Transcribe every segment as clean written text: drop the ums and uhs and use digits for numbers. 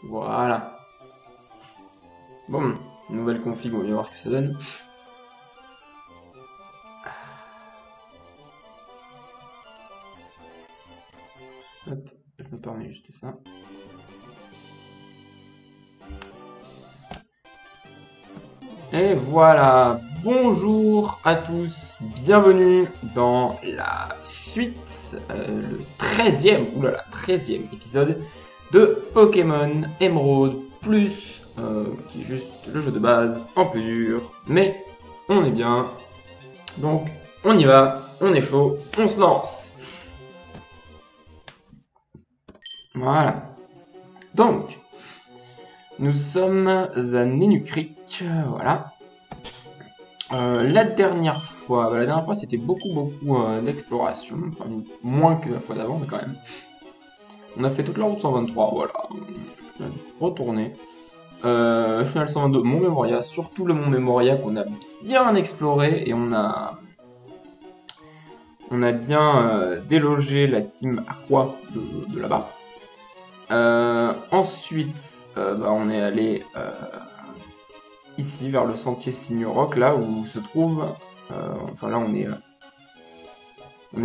Voilà. Bon, nouvelle config, on va voir ce que ça donne. Hop, je me permets juste ça. Et voilà, bonjour à tous, bienvenue dans la suite, le 13e, oulala, 13e épisode de Pokémon Emerald Plus, qui est juste le jeu de base en plus dur, mais on est bien, donc on y va, on est chaud, on se lance. Voilà, donc nous sommes à Nenukrik, voilà. La dernière fois c'était beaucoup d'exploration, enfin moins que la fois d'avant, mais quand même. On a fait toute la route 123, voilà. On a retourné. Final 122, Mont Memoria, surtout le Mont Memoria qu'on a bien exploré et on a bien délogé la team Aqua de là-bas. Ensuite, on est allé ici vers le sentier Signorock, là où se trouve, enfin là on est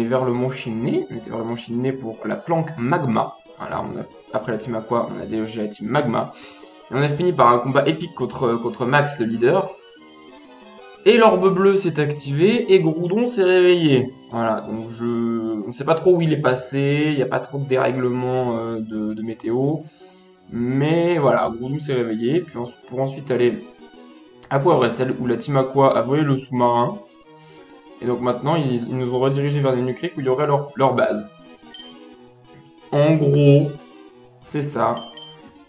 vers le mont Chimney, on était vers le mont Chimney pour la planque Magma. Voilà, après la team Aqua, on a délogé la team Magma. Et on a fini par un combat épique contre Max, le leader. Et l'orbe bleue s'est activée et Groudon s'est réveillé. Voilà, donc on ne sait pas trop où il est passé, il n'y a pas trop de dérèglement de météo. Mais voilà, Groudon s'est réveillé, puis pour ensuite aller à Poivre-Essel, où la team Aqua a volé le sous-marin. Et donc maintenant, ils nous ont redirigés vers des Nenukrik où il y aurait leur base. En gros, c'est ça.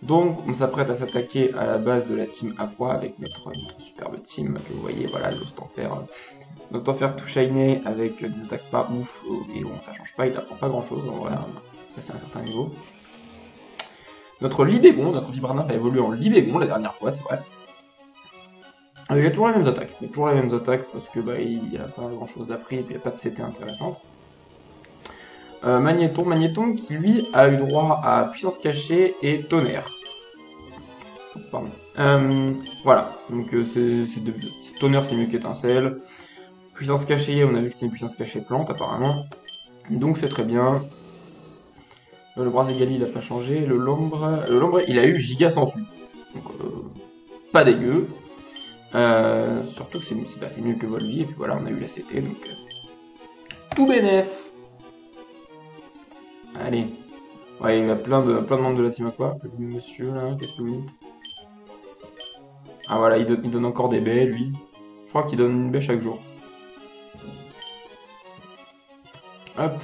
Donc, on s'apprête à s'attaquer à la base de la team Aqua avec notre superbe team que vous voyez, voilà, Lost Enfer tout shiné avec des attaques pas ouf, et bon, ça change pas, il apprend pas grand chose, en vrai, c'est un certain niveau. Notre Libégon, notre Vibranyth a évolué en Libégon la dernière fois, c'est vrai. Il y a toujours les mêmes attaques, parce que il n'y a pas grand chose d'appris et puis il n'y a pas de CT intéressante. Magnéton qui lui a eu droit à puissance cachée et tonnerre. Pardon. Voilà, donc tonnerre c'est mieux qu'étincelle. Puissance cachée, on a vu que c'était une puissance cachée plante apparemment. Donc c'est très bien. Le Braségali il a pas changé. Le Lombre il a eu giga sensu. Donc pas dégueu. Surtout que c'est mieux que Volvi, et puis voilà, on a eu la CT, donc tout bénef. Allez. Ouais, il y a plein de membres de la team Aqua. Le monsieur là, qu'est-ce que vous dites? Ah voilà, il donne encore des baies, lui. Je crois qu'il donne une baie chaque jour. Hop.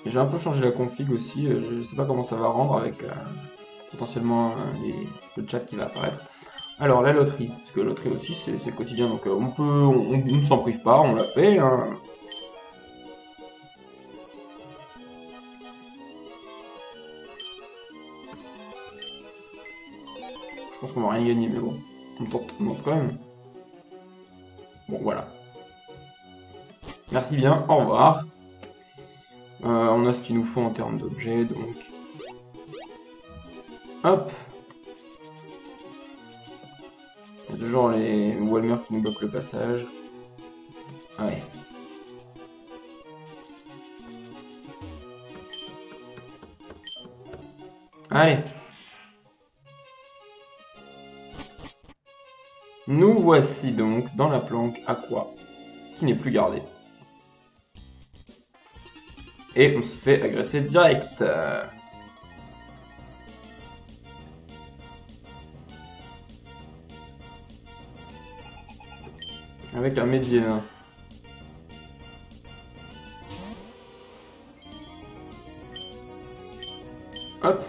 J'ai un peu changé la config aussi, je sais pas comment ça va rendre avec potentiellement le chat qui va apparaître. Alors la loterie, parce que la loterie aussi c'est quotidien, donc on ne s'en prive pas, on l'a fait. Hein. Je pense qu'on va rien gagner, mais bon, on tente quand même. Bon voilà. Merci bien, au revoir. On a ce qu'il nous faut en termes d'objets, donc... Hop. Il y a toujours les Walmer qui nous bloquent le passage. Ouais. Allez. Nous voici donc dans la planque Aqua, qui n'est plus gardée. Et on se fait agresser direct. Avec un Medienin. Hop.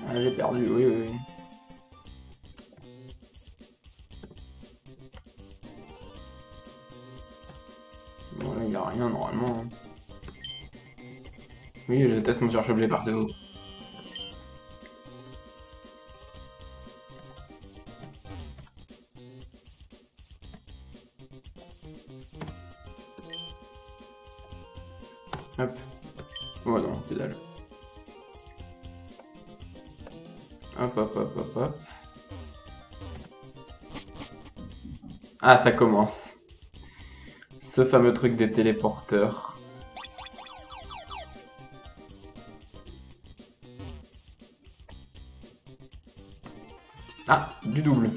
Ah, j'ai perdu, oui. Bon là, il n'y a rien normalement. Oui, je teste mon cherche-objet partout. Hop. Oh non, pédale. Hop, hop, hop, hop, hop. Ah, ça commence. Ce fameux truc des téléporteurs. Ah, du double.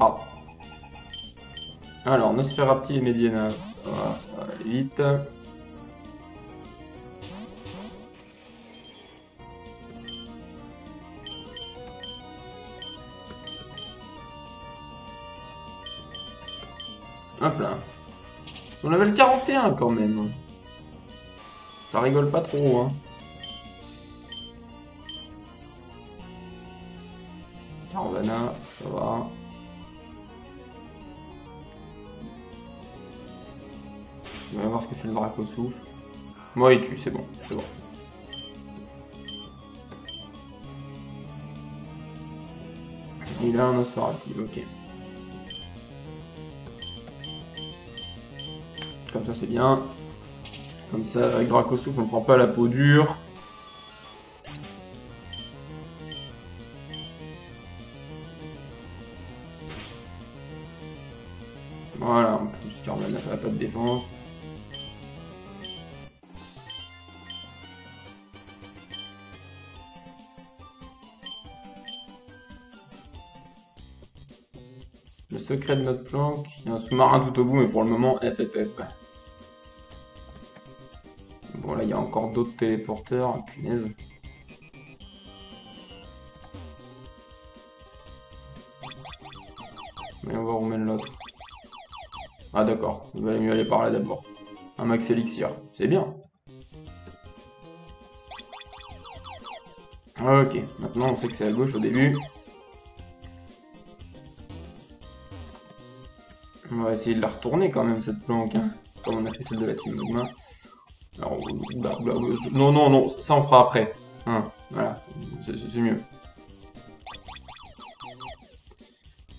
Ah. Alors, Nosferatu et Mediana. Ça va aller vite. Hop là. On level 41 quand même. Ça rigole pas trop, hein. Carvana, ça va. On va voir ce que fait le Draco souffle. Moi, il tue, c'est bon, c'est bon. Il a un Nosferatu, ok. Comme ça, c'est bien. Comme ça, avec Draco souffle, on prend pas la peau dure. Voilà, en plus, Carvana, ça n'a pas de défense. Le secret de notre planque, il y a un sous-marin tout au bout, mais pour le moment, hep. Bon, là, il y a encore d'autres téléporteurs, punaise. Mais on va remettre l'autre. Ah d'accord, il va mieux aller par là d'abord. Un max élixir, c'est bien. Ok, maintenant on sait que c'est à gauche au début. On va essayer de la retourner quand même cette planque, hein, comme on a fait celle de la Team Magma. Alors, non, ça on fera après. Hein, voilà, c'est mieux.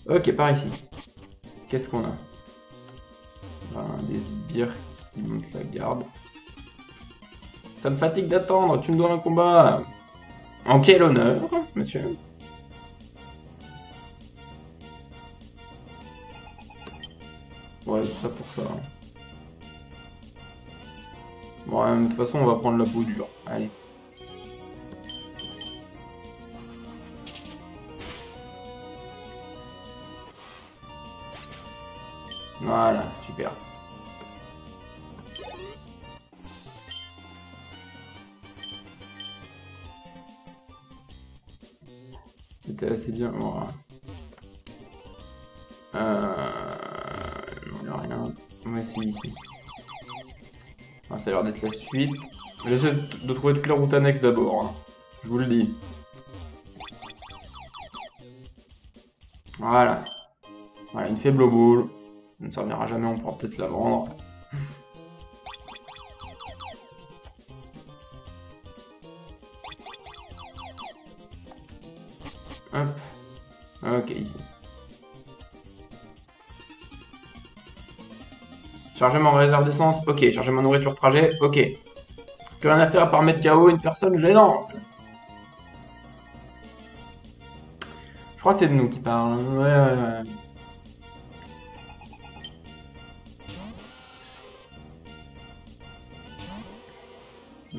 Ok, par ici. Qu'est-ce qu'on a? Des sbires qui montent la garde. Ça me fatigue d'attendre, tu me dois un combat. En quel honneur, monsieur? Ouais, tout ça pour ça. Bon, de toute façon, on va prendre la peau dure. Allez. Voilà, super. C'était assez bien. Voilà. Non, il n'y a rien. On va essayer ici. Ah, ça a l'air d'être la suite. J'essaie de trouver toutes les routes annexes d'abord. Hein. Je vous le dis. Voilà. Voilà, une faible boule. Ça ne servira jamais, on pourra peut-être la vendre. Hop. Ok, ici. Charger mon réserve d'essence, ok. Charger ma nourriture trajet, ok. Plus rien à faire à part mettre KO une personne gênante. Je crois que c'est de nous qui parle. Ouais.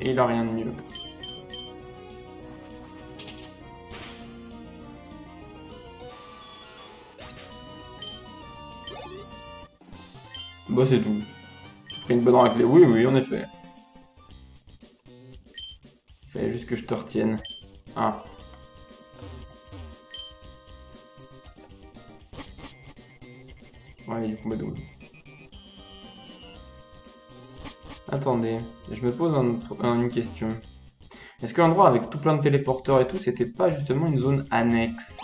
Et il a rien de mieux. Bah c'est tout. J'ai pris une bonne raclée. Oui, en effet. Il fallait juste que je te retienne. Ah. Ouais, il faut me double. Attendez, je me pose une question. Est-ce que l'endroit avec tout plein de téléporteurs et tout, c'était pas justement une zone annexe?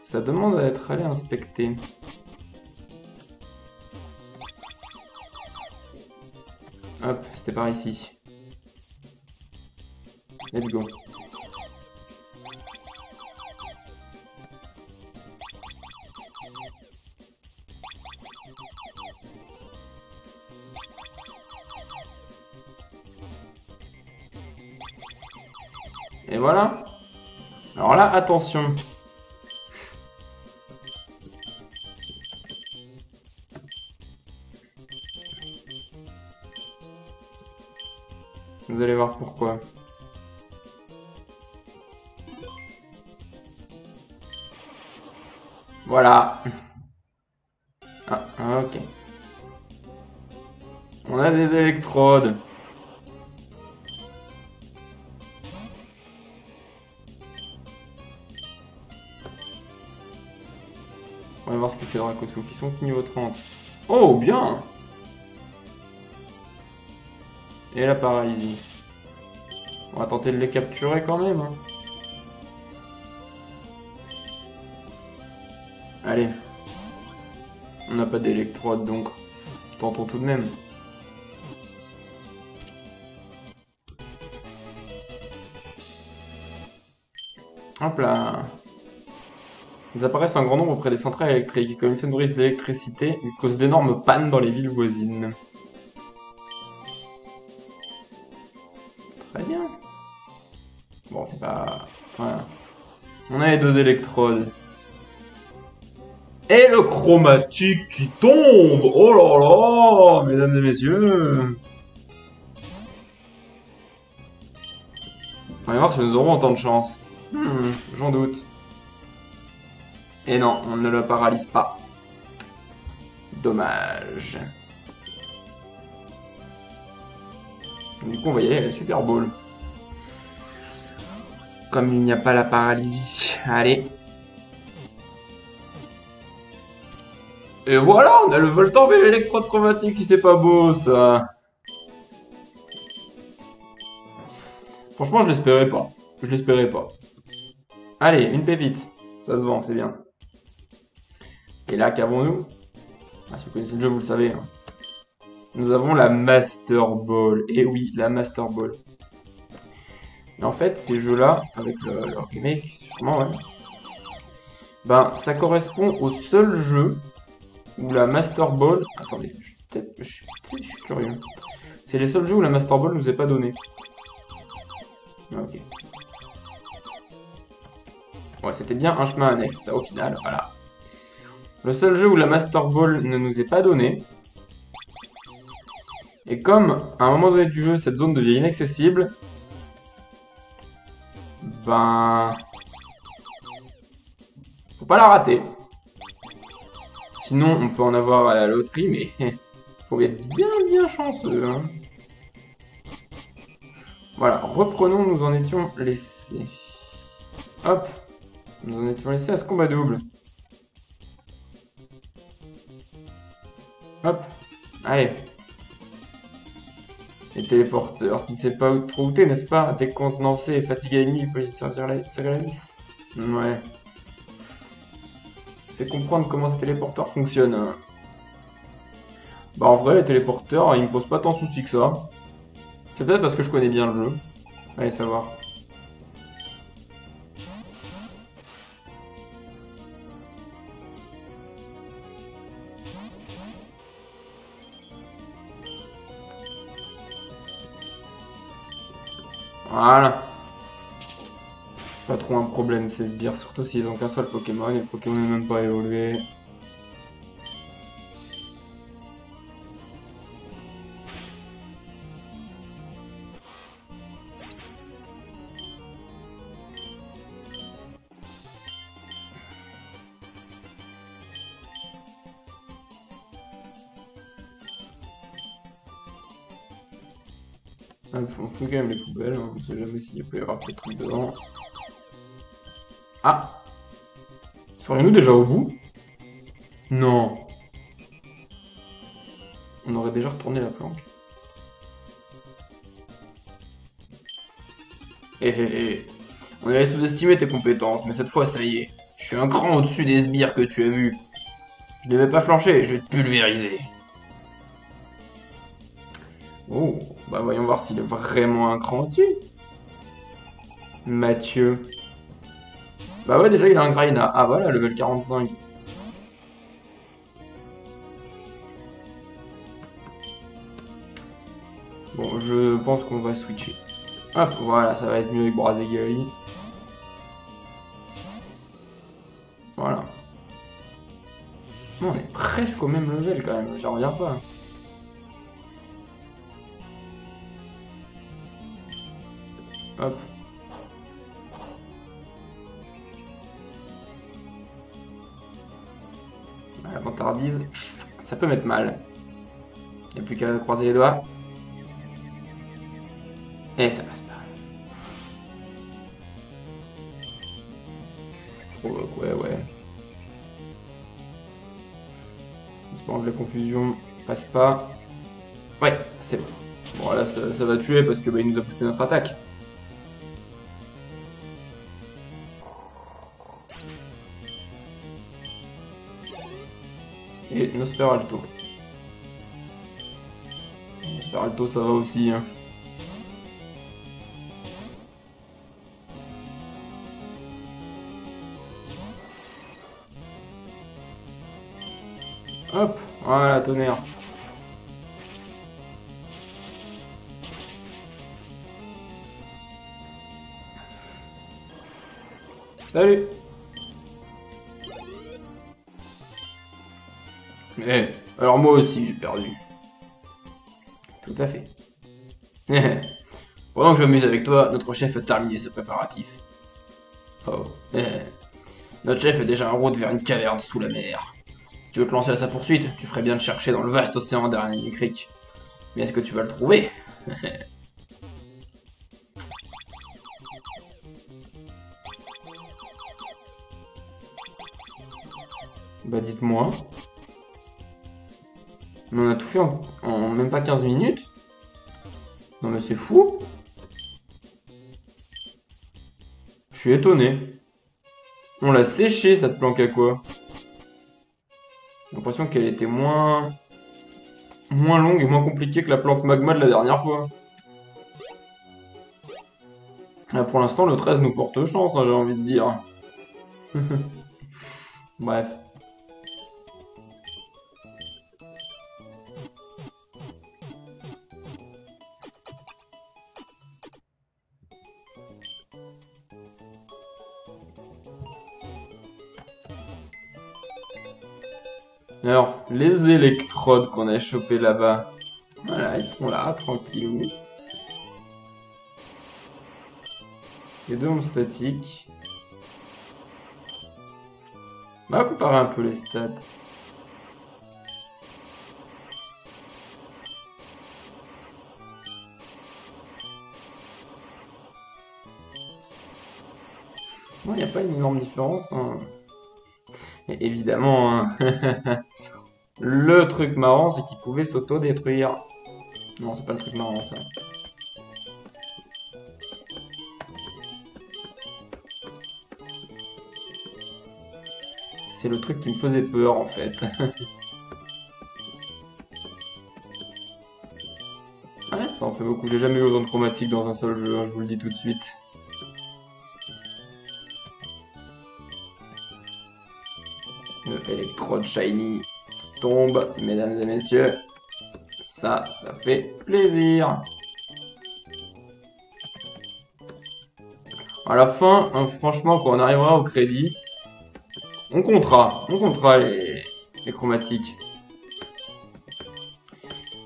Ça demande à être allé inspecter. Hop, c'était par ici. Let's go. Et voilà. Alors là, attention. Vous allez voir pourquoi. Voilà. Ah, ok. On a des électrodes. On va voir ce qu'il fait Dracosouf. Ils sont niveau 30. Oh, bien! Et la paralysie. On va tenter de les capturer quand même. Hein. Allez. On n'a pas d'électrode donc tentons tout de même. Hop là. Ils apparaissent en grand nombre près des centrales électriques. Et comme ils se nourrissent d'électricité, ils causent d'énormes pannes dans les villes voisines. Très bien. Bon, c'est pas... Voilà. On a les deux électrodes. Et le chromatique qui tombe! Oh là là! Mesdames et messieurs! On va voir si nous aurons autant de chance. J'en doute. Et non, on ne le paralyse pas. Dommage. Du coup, on va y aller à la Super Bowl. Comme il n'y a pas la paralysie. Allez. Et voilà, on a le Voltorb et l'électrode chromatique, si c'est pas beau, ça. Franchement, je l'espérais pas. Je l'espérais pas. Allez, une pépite. Ça se vend, c'est bien. Et là, qu'avons-nous? Ah, si vous connaissez le jeu, vous le savez. Hein. Nous avons la Master Ball. Et oui, la Master Ball. Et en fait, ces jeux-là, avec le remake, sûrement, ouais. Ben, ça correspond au seul jeu où la Master Ball... Attendez, je suis curieux. C'est les seuls jeux où la Master Ball nous est pas donnée. Ok. Ouais, c'était bien un chemin annexe, ça, au final, voilà. Le seul jeu où la Master Ball ne nous est pas donnée. Et comme, à un moment donné du jeu, cette zone devient inaccessible, ben... faut pas la rater. Sinon, on peut en avoir à la loterie, mais faut être bien chanceux. Hein. Voilà, reprenons, nous en étions laissés. Hop, nous en étions laissés à ce combat double. Hop, allez. Les téléporteurs, tu ne sais pas trop où t'es, n'est-ce pas? Décontenancé et fatigué l'ennemi, il peut y servir la vis. Ouais. C'est comprendre comment ces téléporteurs fonctionnent. Hein. Bah en vrai, les téléporteurs, ils me posent pas tant de soucis que ça. C'est peut-être parce que je connais bien le jeu. Allez savoir. Voilà. Pas trop un problème ces sbires, surtout s'ils ont qu'un seul Pokémon et le Pokémon n'est même pas évolué. On fout quand même les poubelles, hein. On sait jamais s'il peut y avoir des trucs dedans. Ah! Serions-nous déjà au bout? Non. On aurait déjà retourné la planque. On avait sous-estimé tes compétences, mais cette fois ça y est. Je suis un cran au-dessus des sbires que tu as vus. Je ne vais pas flancher, je vais te pulvériser. Oh, bah voyons voir s'il est vraiment un cran au-dessus. Mathieu. Bah ouais, déjà il a un Graina. Ah voilà, level 45. Bon, je pense qu'on va switcher. Hop, voilà, ça va être mieux avec Brazegali. Voilà. Non, on est presque au même level quand même, j'en reviens pas. Hop. La vantardise, ça peut mettre mal. Il n'y a plus qu'à croiser les doigts. Et ça passe pas. Oh, ouais, ouais. Espérons que la confusion passe pas. Ouais, c'est bon. Bon, là, ça va tuer parce que bah, il nous a boosté notre attaque. Et Nosferalto. Nosferalto, ça va aussi. Hein. Hop, voilà, tonnerre. Salut. Eh, alors moi aussi, j'ai perdu. Tout à fait. Pendant que je m'amuse avec toi, notre chef a terminé ses préparatifs. Oh. Notre chef est déjà en route vers une caverne sous la mer. Si tu veux te lancer à sa poursuite, tu ferais bien de chercher dans le vaste océan derrière Creek. Mais est-ce que tu vas le trouver? Bah dites-moi. On a tout fait en même pas 15 minutes? Non mais c'est fou. Je suis étonné. On l'a séché cette planque à quoi? J'ai l'impression qu'elle était moins longue et moins compliquée que la planque magma de la dernière fois. Ah, pour l'instant, le 13 nous porte chance, hein, j'ai envie de dire. Bref. Alors, les électrodes qu'on a chopées là-bas. Voilà, ils sont là, tranquillou. Les deux ondes statiques. On va comparer un peu les stats. Il n'y a pas une énorme différence. Hein. Et évidemment, hein. Le truc marrant, c'est qu'il pouvait s'auto-détruire. Non, c'est pas le truc marrant, ça. C'est le truc qui me faisait peur, en fait. Ouais, ça en fait beaucoup. J'ai jamais eu autant de chromatique dans un seul jeu, hein, je vous le dis tout de suite. Le Electrode Shiny qui tombe, mesdames et messieurs. Ça fait plaisir. À la fin, hein, franchement, quand on arrivera au crédit, on comptera les chromatiques.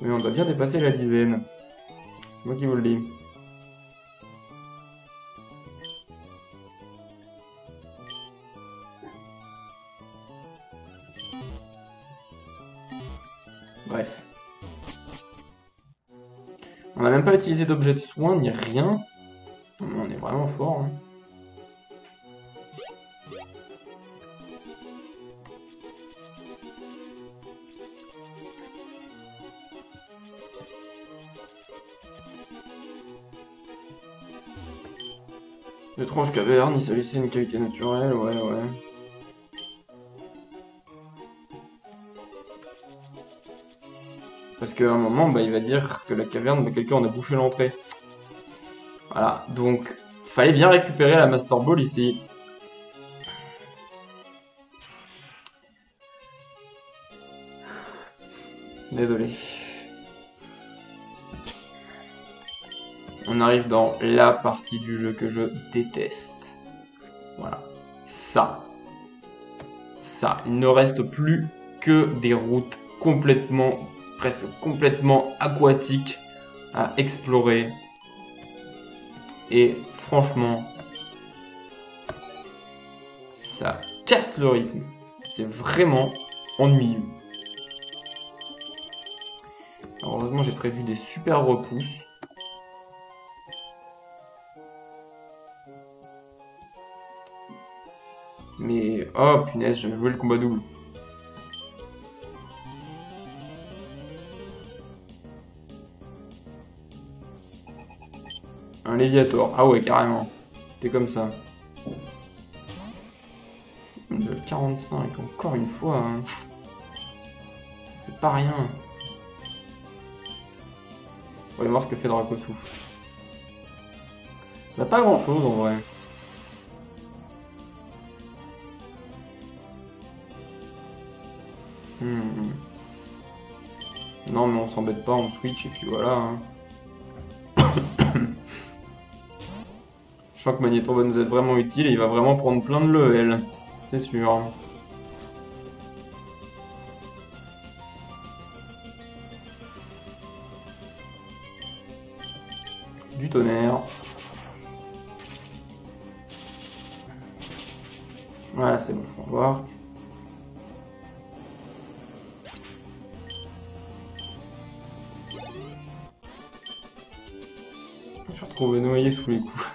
Mais on doit bien dépasser la dizaine. C'est moi qui vous le dis. Bref. On n'a même pas utilisé d'objet de soin, ni rien. On est vraiment fort. Hein. Étrange caverne, il s'agissait d'une qualité naturelle, ouais. Parce qu'à un moment, bah, il va dire que la caverne, bah, quelqu'un en a bouché l'entrée. Voilà, donc fallait bien récupérer la Master Ball ici. Désolé. On arrive dans la partie du jeu que je déteste. Voilà. Ça. Il ne reste plus que des routes presque complètement aquatiques à explorer. Et franchement, ça casse le rythme. C'est vraiment ennuyeux. Alors, heureusement, j'ai prévu des super repousses. Mais, oh punaise, j'avais joué le combat double. Un Léviator. Ah ouais, carrément. T'es comme ça. De 45, encore une fois. Hein. C'est pas rien. On va voir ce que fait Dracosouf. Bah pas grand chose en vrai. Non mais on s'embête pas, on switch et puis voilà. Hein. Je sens que Magnéton va nous être vraiment utile et il va vraiment prendre plein de level. C'est sûr. Du tonnerre. Voilà, c'est bon, on va voir. Je me suis retrouvé noyé sous les coups.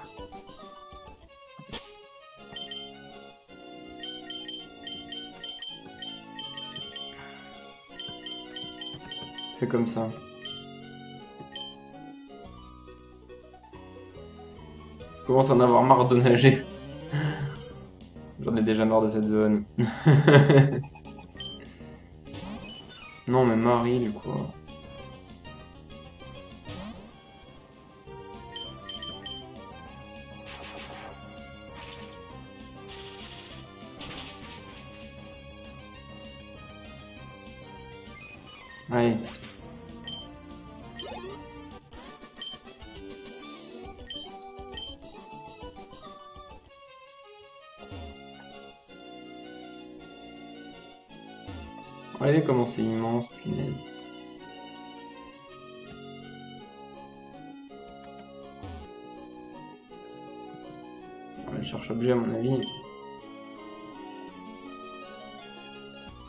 Fais comme ça. Je commence à en avoir marre de nager. J'en ai déjà marre de cette zone. Non mais Maril quoi. Allez. Regardez comment c'est immense, punaise. On cherche objet à mon avis.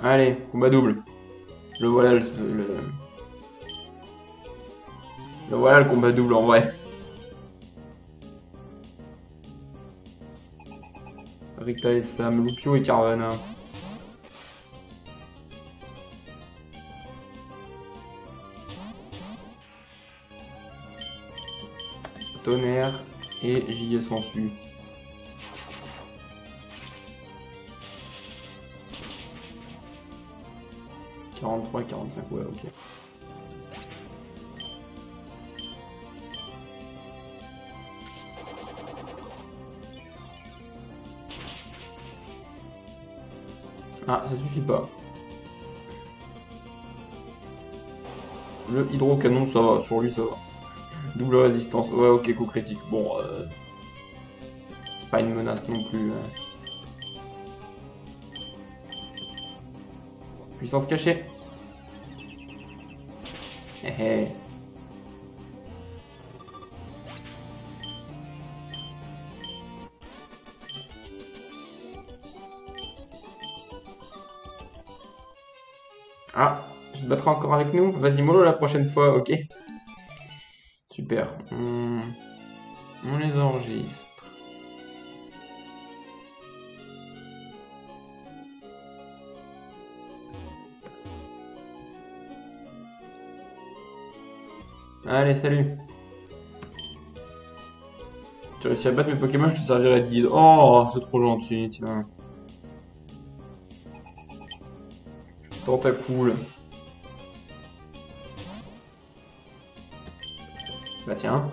Allez, combat double. Le voilà le voilà le combat double en vrai. Rita et Sam, Lupio et Carvana. Tonnerre et Giga Sensu. « 43, 45, ouais, ok. Ah, ça suffit pas. Le hydrocanon, ça va, sur lui ça va. Double résistance, ouais, ok, coup critique. Bon, c'est pas une menace non plus. Puissance cachée. Hé Ah, je te battrai encore avec nous. Vas-y, mollo la prochaine fois, ok. Super. On les enregistre. Allez, salut. Tu réussis à battre mes Pokémon, je te servirai de guide. Oh, c'est trop gentil, tiens. Tentacule. Bah tiens.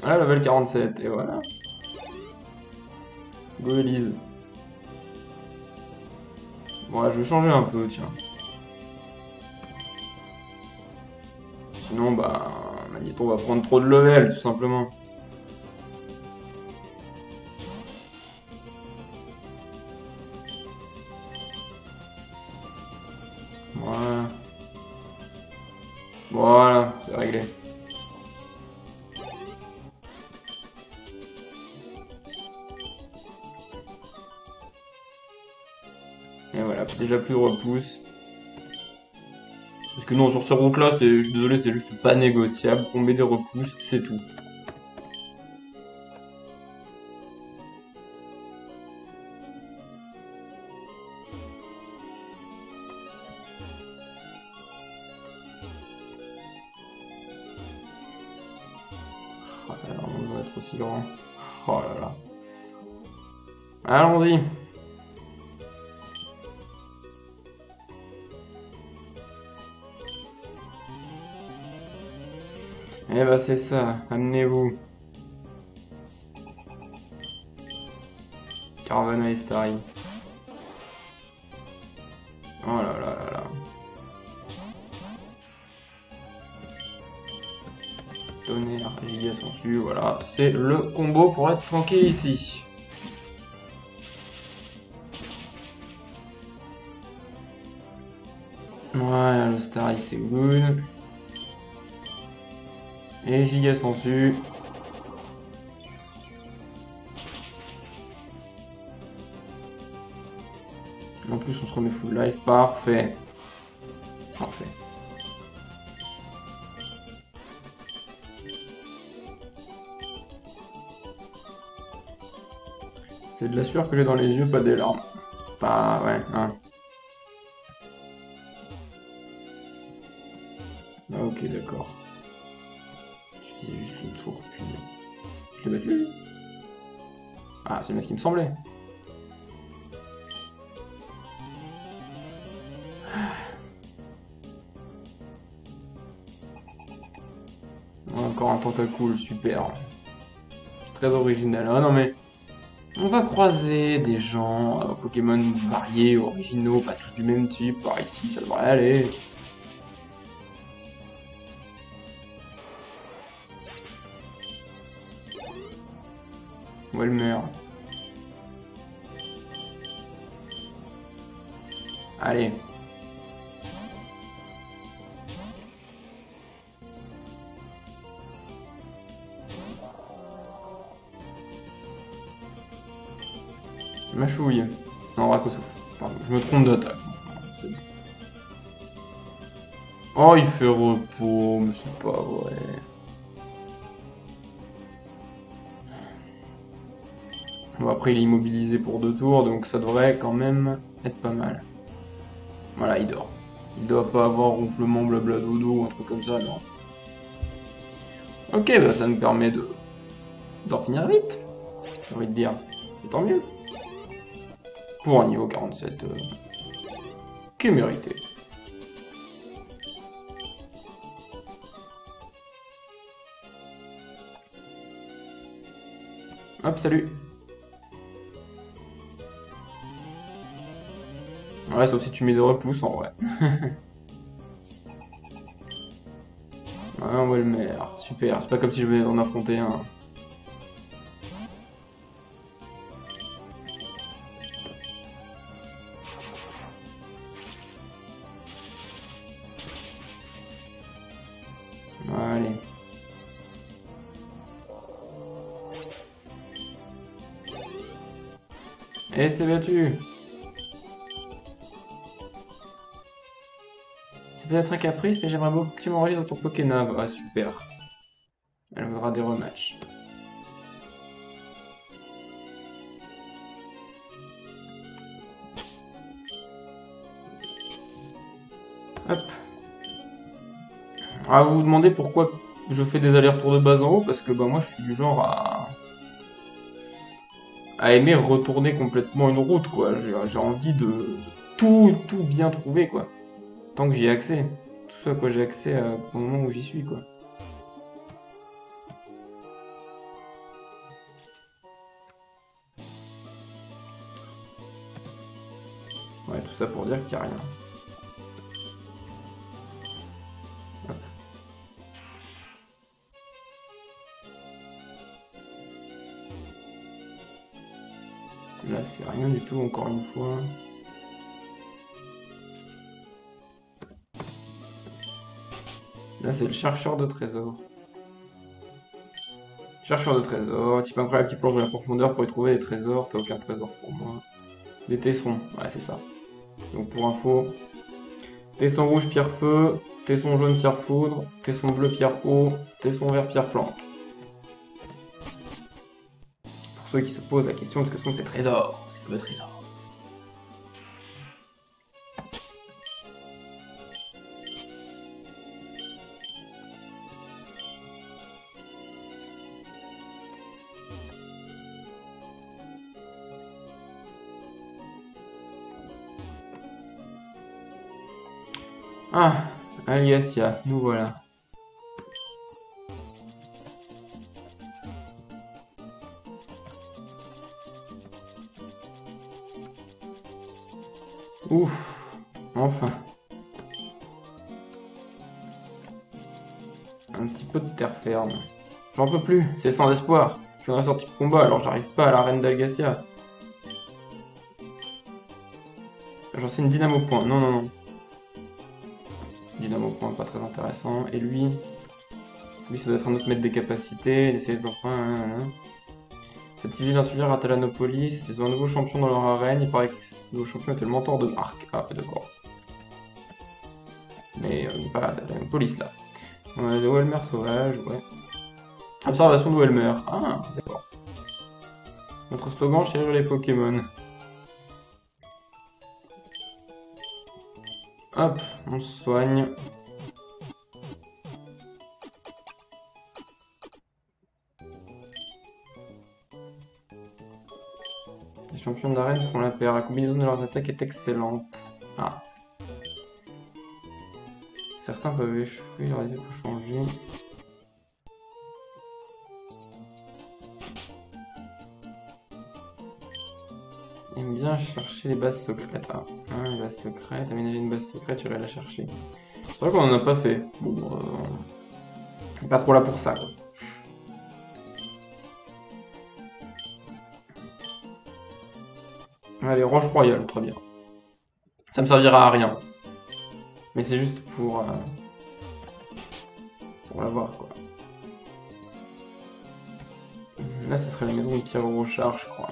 Ah, level 47, et voilà. Go Elise. Bon, je vais changer un peu, tiens. Sinon, bah, Magnéton va prendre trop de level, tout simplement. Voilà. Voilà, c'est réglé. Et voilà, déjà plus de repousse. Parce que non, sur ce route là, je suis désolé, c'est juste pas négociable. On met des repousses, c'est tout. Oh, ça a l'air vraiment de être aussi grand. Oh là là. Allons-y. Eh bah c'est ça, amenez-vous. Caravana et Starry. Oh là là là là. Tonnerre, giga sensu, voilà. C'est le combo pour être tranquille ici. Voilà, le Starry c'est good. Et giga sensu. En plus, on se remet full life. Parfait. Parfait. C'est de la sueur que j'ai dans les yeux, pas des larmes. C'est pas... ouais, hein. Ah, ok, d'accord. Je disais juste le tour, punaise. Je l'ai battu? Ah, c'est bien ce qui me semblait. Encore un tentacule, super. Très original. Ah non mais, on va croiser des gens, Pokémon variés, originaux, pas tous du même type. Par ici, ça devrait aller. Welmer. Allez. Machouille. Non, Rakosouffle. Pardon, je me trompe d'attaque. C'est bon. Oh, il fait repos, mais c'est pas vrai. Bon, après, il est immobilisé pour 2 tours, donc ça devrait quand même être pas mal. Voilà, il dort. Il doit pas avoir ronflement, blabla dodo ou un truc comme ça, non. Ok, bah ça nous permet d'en finir vite, j'ai envie de dire. C'est tant mieux. Pour un niveau 47 qui est mérité. Hop, salut. Ouais, sauf si tu mets des repousses en vrai. Ouais, on voit le maire, super. C'est pas comme si je venais d'en affronter un. Allez. Et c'est battu. C'est peut-être un caprice, mais j'aimerais beaucoup que tu m'enregistres dans ton Pokénave. Ah, super. Elle verra des rematchs. Hop. Ah, vous vous demandez pourquoi je fais des allers-retours de bas en haut, parce que bah moi je suis du genre à aimer retourner complètement une route, quoi. J'ai envie de tout bien trouver, quoi. Tant que j'y ai accès. Tout ce à quoi j'ai accès au moment où j'y suis, quoi. Ouais, tout ça pour dire qu'il n'y a rien. Hop. Là, c'est rien du tout, encore une fois. Là, c'est le chercheur de trésors. Chercheur de trésors, type incroyable qui plonge dans la profondeur pour y trouver des trésors. T'as aucun trésor pour moi. Des tessons, ouais, c'est ça. Donc, pour info, tesson rouge, pierre feu. Tesson jaune, pierre foudre. Tesson bleu, pierre eau. Tesson vert, pierre plante. Pour ceux qui se posent la question de ce que sont ces trésors, c'est le trésor. Ah, Aliasia, nous voilà. Ouf, enfin. Un petit peu de terre ferme. J'en peux plus, c'est sans espoir. Je suis dans la sortie de combat, alors j'arrive pas à la reine d'Algacia. J'en sais une dynamo point. Non, non, non. Dynamo point, pas très intéressant. Et lui, ça doit être un autre maître des capacités. Laisser les enfants. Cette ville insulaire à Talanopolis, ils ont un nouveau champion dans leur arène. Il paraît que ce nouveau champion était le mentor de Marc. Ah, d'accord. Mais on n'est pas à Talanopolis là. On a des Welmer sauvages, ouais. Observation de Welmer. Ah, d'accord. Notre slogan, chérir les Pokémon. Hop, on se soigne. Les champions d'arène font la paire. La combinaison de leurs attaques est excellente. Ah. Certains peuvent échouer, leur effet peut changer. Il aime bien chercher les bases secrètes. Ah, hein, les bases secrètes, aménager une base secrète, j'irai la chercher. C'est vrai qu'on en a pas fait. Bon, on est pas trop là pour ça, quoi. Allez, Roche Royale, très bien. Ça me servira à rien. Mais c'est juste pour l'avoir, quoi. Là, ce serait la maison de Pierre Rochard, je crois.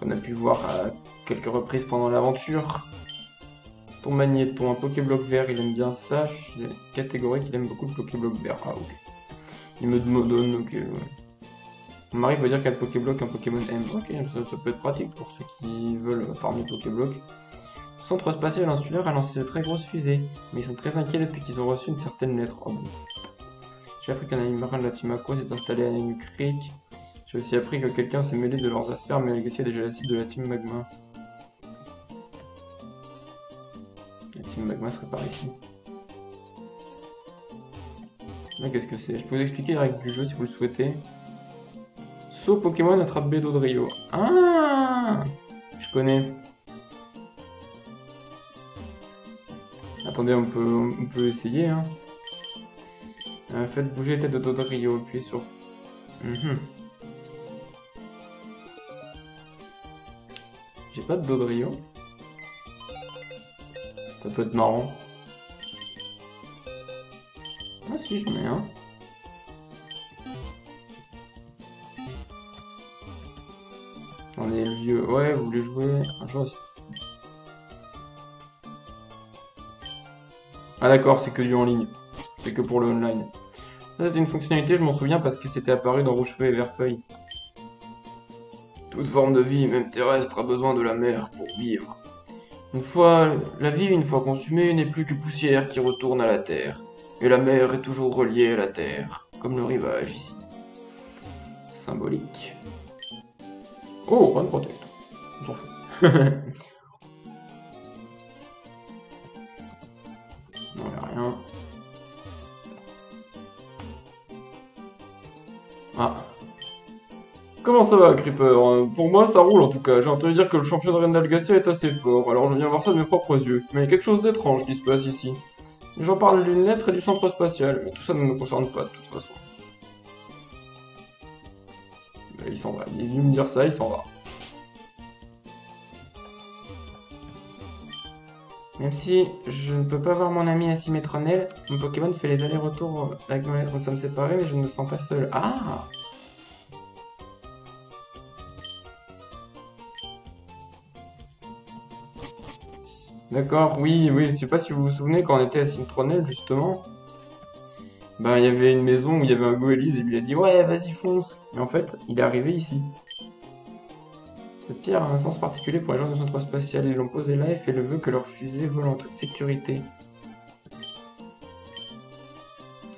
Qu'on a pu voir à quelques reprises pendant l'aventure. Ton magnéton, un Pokébloc vert, il aime bien ça. Je suis catégorique, il aime beaucoup le Pokébloc vert. Ah, ok. Il me donne, ok, ouais. Mon mari veut dire qu'un Pokébloc, un Pokémon aime. Ok, ça peut être pratique pour ceux qui veulent farmer Pokébloc. Le centre spatial insulaire a lancé de très grosses fusées, mais ils sont très inquiets depuis qu'ils ont reçu une certaine lettre. Oh bon. J'ai appris qu'un ami marin de la Team Aqua s'est installé à Nanu Creek. J'ai aussi appris que quelqu'un s'est mêlé de leurs affaires, mais Legacy a déjà la cible de la Team Magma. La Team Magma serait par ici. Là, qu'est-ce que c'est? Je peux vous expliquer les règles du jeu si vous le souhaitez. Saut Pokémon attrape Bédodrio. Ah, je connais. Attendez, on peut essayer. Hein. Faites bouger la tête de Dodrio. Appuyez sur. J'ai pas de Dodrio. Ça peut être marrant. Ah si, j'en ai un. J'en ai le vieux. Ouais, vous voulez jouer un jour aussi. Ah d'accord, c'est que du en ligne. C'est que pour le online. Ça c'était une fonctionnalité, je m'en souviens parce que c'était apparu dans Rouge-Feu et Vert-Feuille. Toute forme de vie, même terrestre, a besoin de la mer pour vivre. La vie, une fois consumée, n'est plus que poussière qui retourne à la terre. Et la mer est toujours reliée à la terre, comme le rivage ici. Symbolique. Oh, Run Protect. On s'en fout. Non, y'a rien. Ah. Comment ça va, Creeper? Pour moi, ça roule en tout cas. J'ai entendu dire que le champion de Rendal Gastia est assez fort, alors je viens voir ça de mes propres yeux. Mais il y a quelque chose d'étrange qui se passe ici. Les gens parlent d'une lettre et du centre spatial, mais tout ça ne me concerne pas de toute façon. Mais il s'en va. Il est venu me dire ça, il s'en va. Même si je ne peux pas voir mon ami Asymétronel, mon Pokémon fait les allers-retours avec ma lettre, nous sommes séparés, mais je ne me sens pas seul. Ah! D'accord, oui, oui, je sais pas si vous vous souvenez, quand on était à Simtronel, justement, ben, il y avait une maison où il y avait un goélis et lui a dit ouais, vas-y, fonce. Et en fait, il est arrivé ici. Cette pierre a un sens particulier pour les gens du centre spatial. Ils l'ont posée là et fait le vœu que leur fusée vole en toute sécurité.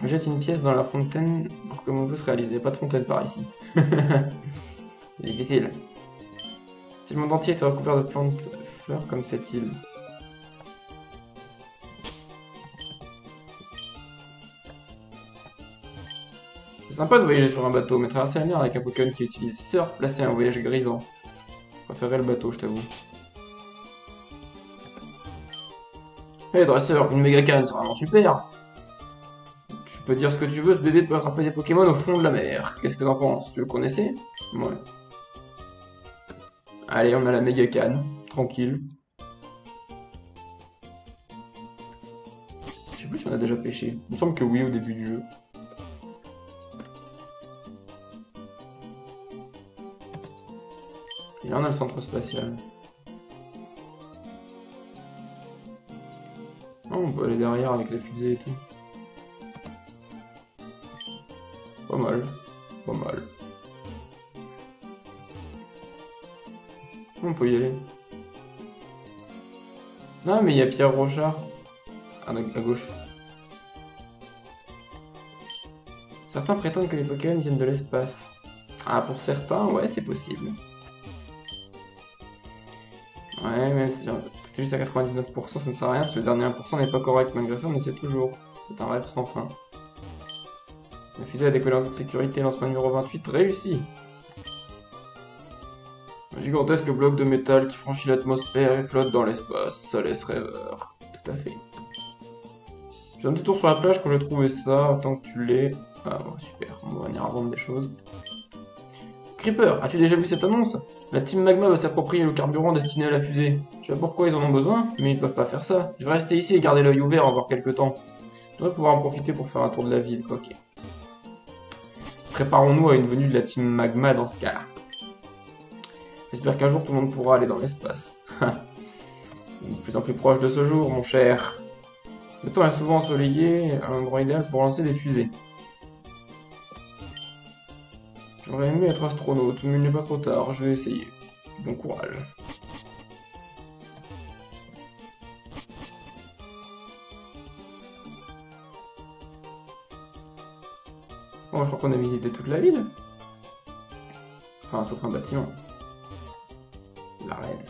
Jette une pièce dans la fontaine pour que mon vœu se réalise. Il n'y a pas de fontaine par ici. C'est difficile. Si le monde entier était recouvert de plantes fleurs comme cette île. C'est sympa de voyager sur un bateau, mais traverser la mer avec un Pokémon qui utilise Surf, là c'est un voyage grisant. Je préférerais le bateau, je t'avoue. Hé, dresseur, une méga canne, c'est vraiment super! Tu peux dire ce que tu veux, ce bébé peut attraper des Pokémon au fond de la mer. Qu'est-ce que t'en penses? Tu le connaissais? Ouais. Allez, on a la méga canne, tranquille. Je sais plus si on a déjà pêché. Il me semble que oui au début du jeu. Et là on a le centre spatial. Oh, on peut aller derrière avec la fusée et tout. Pas mal. Pas mal. On peut y aller. Non mais il y a Pierre Rochard. À gauche. Certains prétendent que les Pokémon viennent de l'espace. Ah, pour certains, ouais, c'est possible. Ouais, même si tout est juste à 99%, ça ne sert à rien si le dernier 1% n'est pas correct. Malgré ça, on essaie toujours. C'est un rêve sans fin. La fusée a décollé en toute sécurité, lancement numéro 28, réussi. Un gigantesque bloc de métal qui franchit l'atmosphère et flotte dans l'espace. Ça laisse rêveur. Tout à fait. J'ai un petit tour sur la plage quand j'ai trouvé ça, tant que tu l'es. Ah bon, super, on va venir à vendre des choses. Creeper, as-tu déjà vu cette annonce? La Team Magma va s'approprier le carburant destiné à la fusée. Je sais pas pourquoi ils en ont besoin, mais ils peuvent pas faire ça. Je vais rester ici et garder l'œil ouvert encore quelques temps. Je devrais pouvoir en profiter pour faire un tour de la ville, ok. Préparons-nous à une venue de la Team Magma dans ce cas-là. J'espère qu'un jour tout le monde pourra aller dans l'espace. De plus en plus proche de ce jour, mon cher. Le temps est souvent ensoleillé, un endroit idéal pour lancer des fusées. J'aurais aimé être astronaute, mais il n'est pas trop tard, je vais essayer. Bon courage. Bon, je crois qu'on a visité toute la ville. Enfin, sauf un bâtiment. L'arène.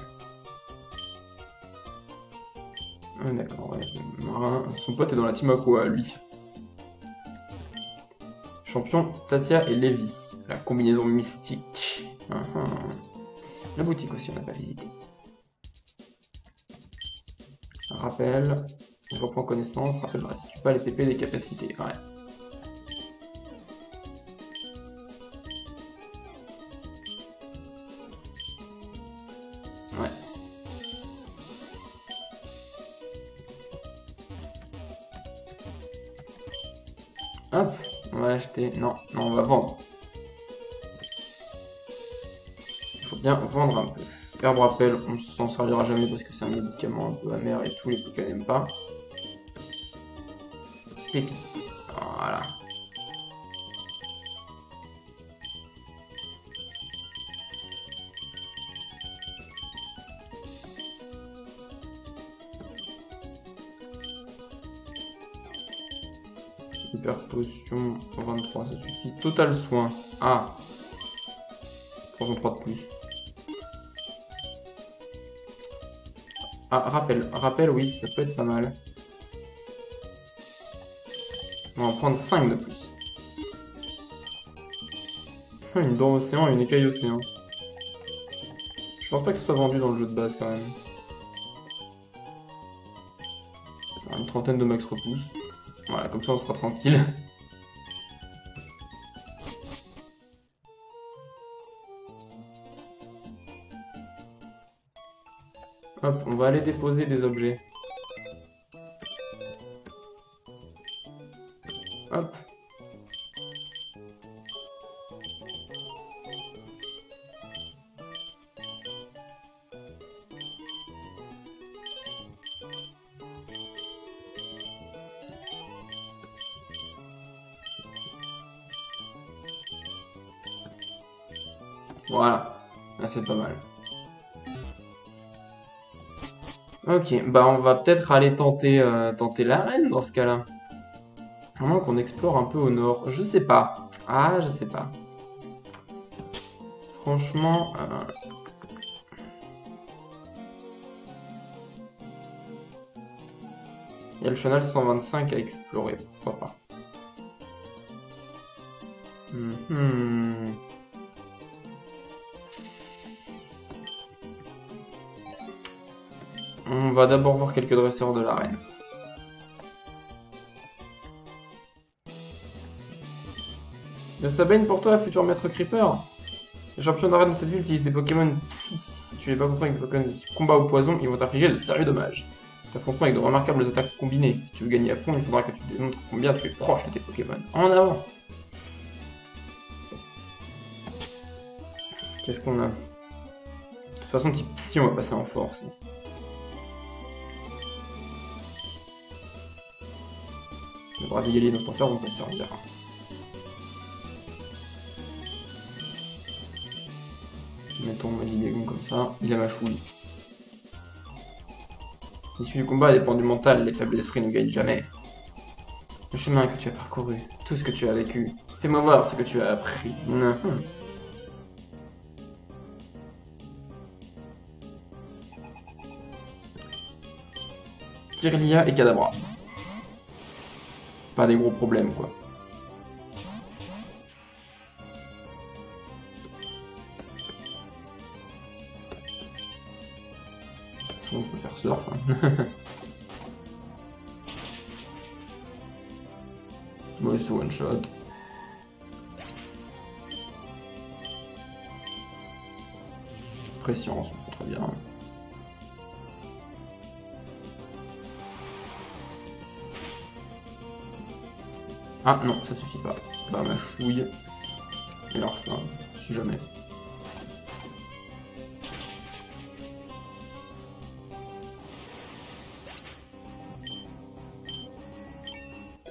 Ah, d'accord, ouais, c'est marin. Son pote est dans la team Aqua, lui. Champion, Tatia et Levi. La combinaison mystique. La boutique aussi, on n'a pas visité. Rappel. Je reprends connaissance. Rappel, bah, si tu pas les TP des capacités. Ouais. Ouais. Hop. On va acheter. Non, non, on va vendre. Il faut bien vendre un peu. Herbe rappel, on s'en servira jamais parce que c'est un médicament un peu amer et tous les Pokémon n'aiment pas. Pépite. Voilà. Hyper potion 23, ça suffit. Total soin. Ah. 303 de plus. Ah, rappel. Rappel, oui, ça peut être pas mal. On va en prendre 5 de plus. Une dent océan et une écaille océan. Je pense pas que ce soit vendu dans le jeu de base quand même. Alors, une trentaine de max repousse. Voilà, comme ça on sera tranquille. Hop, on va aller déposer des objets. Hop. Voilà. Là, c'est pas mal. Ok, bah on va peut-être aller tenter l'arène dans ce cas-là. À moins qu'on explore un peu au nord. Je sais pas. Ah, je sais pas. Franchement... il y a le chenal 125 à explorer. Pourquoi pas. On va d'abord voir quelques dresseurs de l'arène. De ça baigne pour toi, futur maître Creeper. Les champions d'arène de cette ville utilisent des Pokémon Psy. Si tu n'es pas compris avec des Pokémon de combat au poison, ils vont t'infliger de sérieux dommages. T'affronteront avec de remarquables attaques combinées. Si tu veux gagner à fond, il faudra que tu démontres combien tu es proche de tes Pokémon. En avant! Qu'est-ce qu'on a? De toute façon, type Psy, on va passer en force. Les Brasileiers dans cet enfer vont pas servir. Mettons Magilégon comme ça, il a ma chouille. L'issue du combat dépend du mental, les faibles esprits ne gagnent jamais. Le chemin que tu as parcouru, tout ce que tu as vécu, fais-moi voir ce que tu as appris. Kirlia et Kadabra. Pas des gros problèmes quoi. On peut faire surf. Hein. Moi, c'est one shot. Pression, c'est très bien. Ah non, ça suffit pas. Bah ma chouille. Et alors ça, si jamais.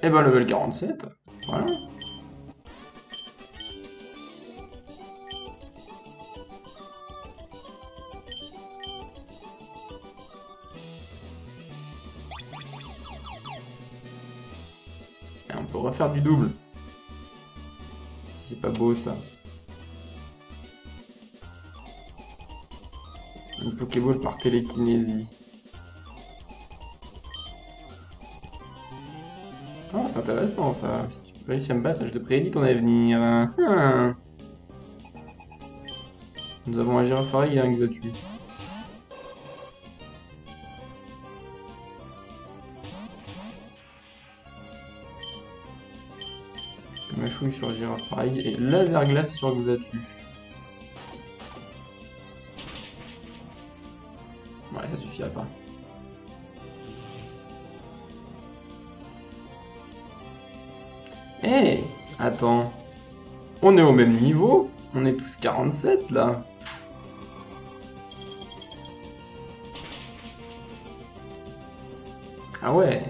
Et bah level 47. Voilà. Et on peut refaire du double. C'est pas beau ça. Une Pokéball par télékinésie. Oh, c'est intéressant ça. Si tu réussis à me battre, je te prédis ton avenir. Nous avons un Girafarig et un Xatu. Machouille sur Girafarig et Laser Glace sur Xatu. Ouais, ça suffira pas. Hey, attends. On est au même niveau? On est tous 47 là. Ah ouais.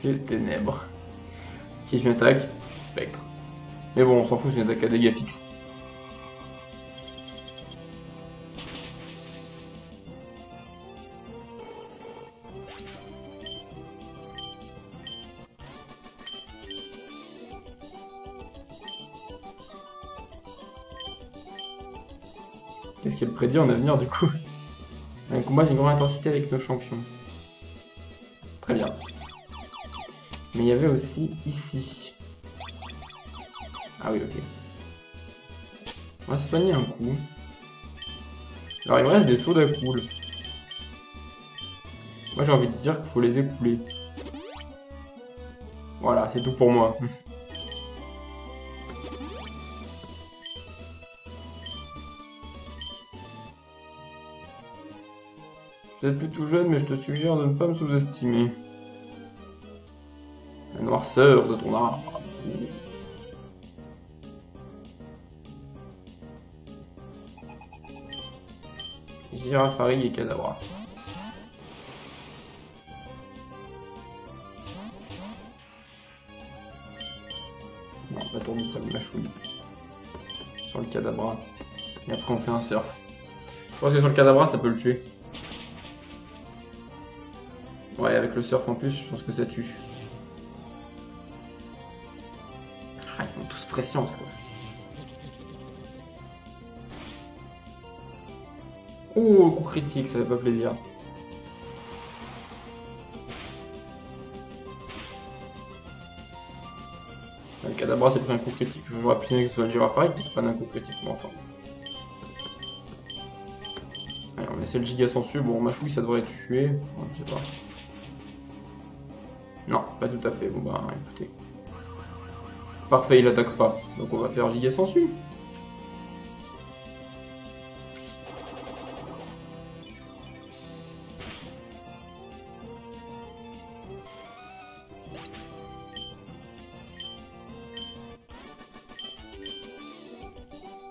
Et ténèbres. Qui est une attaque? Spectre. Mais bon, on s'en fout, c'est une attaque à dégâts fixes. Qu'est-ce qu'elle prédit en avenir du coup? Un combat d'une grande intensité avec nos champions. Très bien. Mais il y avait aussi ici. Ah oui, ok. On va se soigner un coup. Alors il me reste des sauts d'Acool. Moi j'ai envie de dire qu'il faut les écouler. Voilà, c'est tout pour moi. Peut-être plus tout jeune, mais je te suggère de ne pas me sous-estimer. La noirceur de ton arbre. Girafarig et Kadabra. Non, pas tourner ça me mâchouille. Sur le Kadabra. Et après on fait un surf. Je pense que sur le Kadabra ça peut le tuer. Ouais, avec le surf en plus, je pense que ça tue. Ah, ils font tous prescience quoi. Oh, coup critique, ça fait pas plaisir. Le Kadabra c'est pris un coup critique. J'aurais pu que ce soit le Girafarig qui se prenne un coup critique, mais enfin. Allez, on essaie le giga sensu. Bon, mâchouille ça devrait tuer. Bon, je sais pas. Non, pas tout à fait. Bon bah écoutez. Parfait, il attaque pas. Donc on va faire giga sensu.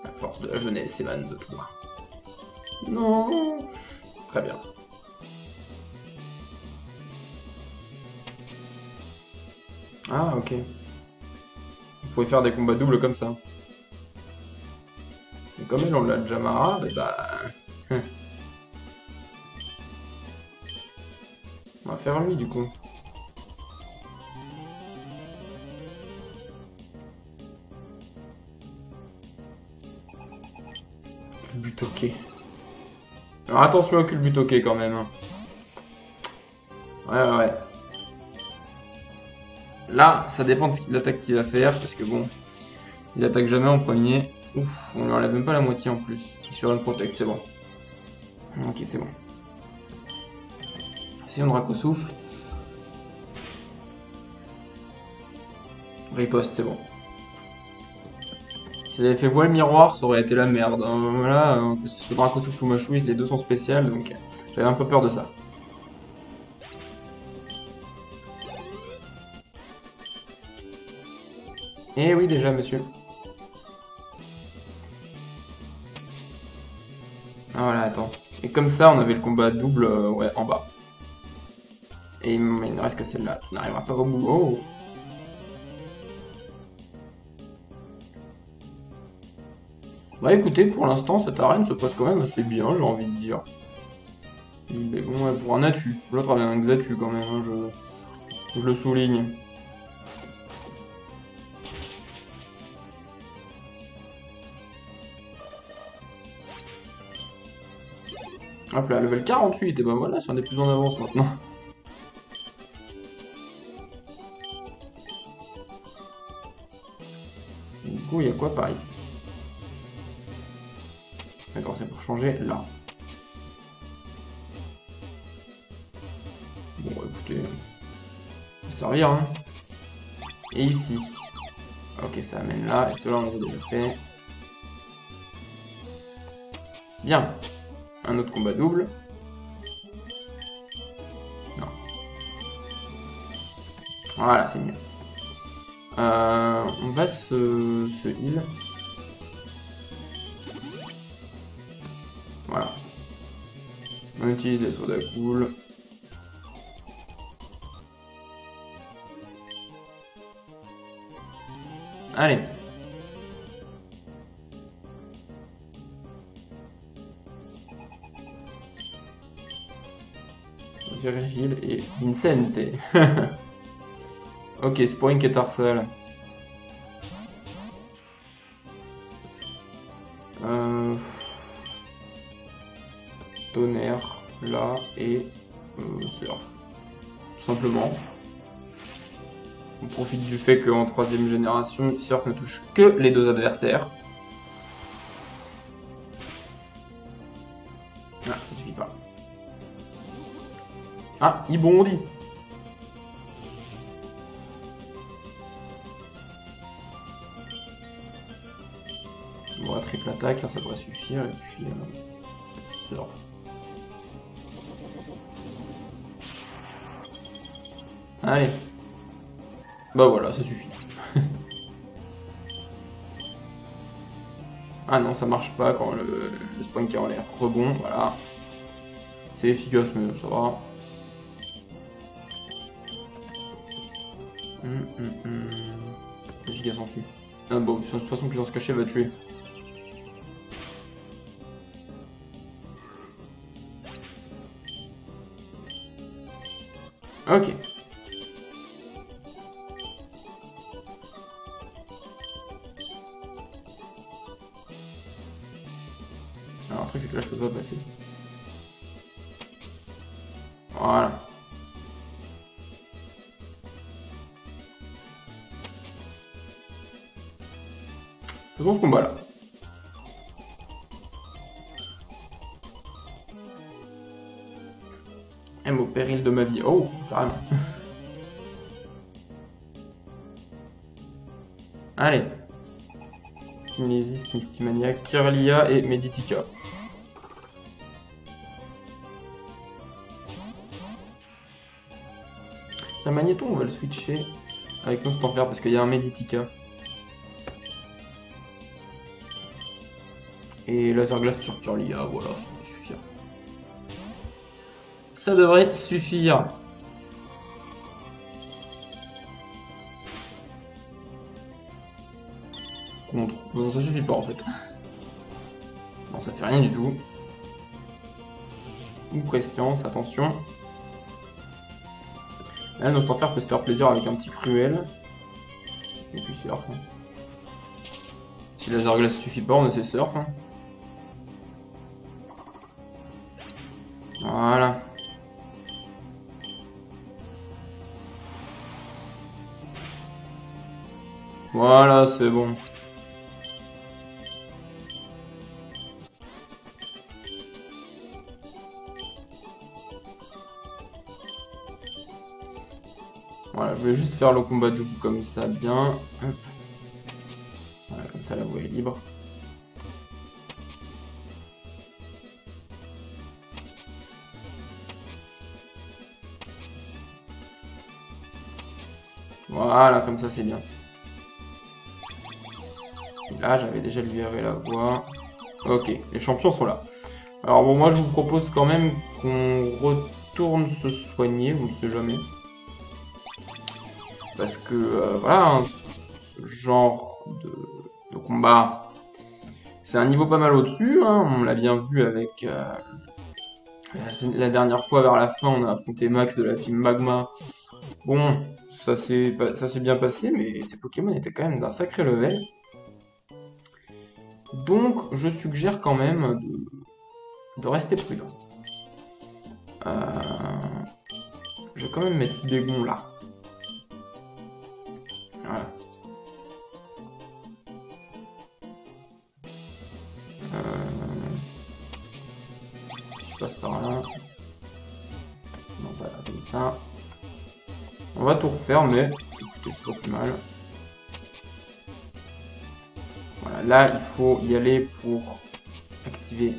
La force de la jeunesse émane de toi. Non. Très bien. Ah ok. Vous pouvez faire des combats doubles comme ça. Et comme elle, on l'a déjà marre, bah... on va faire lui, du coup. Culbutoqué. Alors attention à culbutoqué quand même. Ouais. Là, ça dépend de l'attaque qu'il va faire, parce que bon... Il attaque jamais en premier. Ouf, on lui enlève même pas la moitié en plus. Sur une protect, c'est bon. Ok, c'est bon. Si on drac au souffle. Riposte, c'est bon. Si j'avais fait voile miroir, ça aurait été la merde. Voilà, que ce soit drac au souffle ou mâchouille, les deux sont spéciales, donc j'avais un peu peur de ça. Eh oui, déjà, monsieur. Ah voilà, attends. Et comme ça, on avait le combat double, ouais, en bas. Et il ne reste que celle-là. On n'arrivera pas au bout. Oh! Bah écoutez, pour l'instant, cette arène se passe quand même assez bien, j'ai envie de dire. Mais bon, ouais, pour un Atu. L'autre avait un Xatu quand même, hein, je le souligne. Hop là, level 48, et ben voilà, si on est plus en avance maintenant. Et du coup, il y a quoi par ici? D'accord, c'est pour changer là. Bon, bah, écoutez, ça peut servir, hein. Et ici. Ok, ça amène là, et cela on les a déjà fait. Bien. Un autre combat double. Non. Voilà, c'est mieux. On va se heal. Voilà. On utilise les sodas cool. Allez. Virgile et Vincente. Ok, Spoink et Tarsal. tonnerre, là, et surf. Tout simplement. On profite du fait qu'en 3ème génération, surf ne touche que les 2 adversaires. Ah, ça suffit pas. Ah, il bondit. Bon, triple attaque, ça devrait suffire, et puis surf. Allez. Bah voilà, ça suffit. Ah non, ça marche pas quand le spawn qui est en l'air. Rebond, voilà. C'est efficace, mais ça va. Le giga s'enfuit. Ah bon, de toute façon, puissance cachée va tuer. Ok. Alors, le truc, c'est que là, je peux pas passer. Voilà. Faisons ce combat là. Même au péril de ma vie. Oh, carrément. Allez. Kinésis, Mystimania, Kirlia et Meditica. Tiens, Magnéton, on va le switcher avec nos Stanfer parce qu'il y a un Meditica. Et Laser Glace sur Kirlia, voilà, ça devrait suffire. Ça devrait suffire. Contre. Non, ça suffit pas en fait. Non, ça fait rien du tout. Ou prescience, attention. Là, notre enfer peut se faire plaisir avec un petit cruel. Et puis surf. Hein. Si Laser Glace suffit pas, on essaie surf. Hein. Voilà. Voilà, c'est bon. Voilà, je vais juste faire le combat double comme ça, bien. Hop. Voilà, comme ça la voie est libre. Voilà, comme ça c'est bien. Et là, j'avais déjà libéré la voie. Ok, les champions sont là. Alors bon, moi je vous propose quand même qu'on retourne se soigner, on ne sait jamais. Parce que voilà, hein, ce genre de combat, c'est un niveau pas mal au-dessus. Hein, on l'a bien vu avec la dernière fois vers la fin, on a affronté Max de la team Magma. Bon, ça s'est bien passé, mais ces Pokémon étaient quand même d'un sacré level. Donc, je suggère quand même de rester prudent. Je vais quand même mettre Dégon là. Voilà. Je passe par là. Non, voilà, comme ça. On va tout refaire, mais écoutez, c'est pas plus mal. Voilà, là, il faut y aller pour activer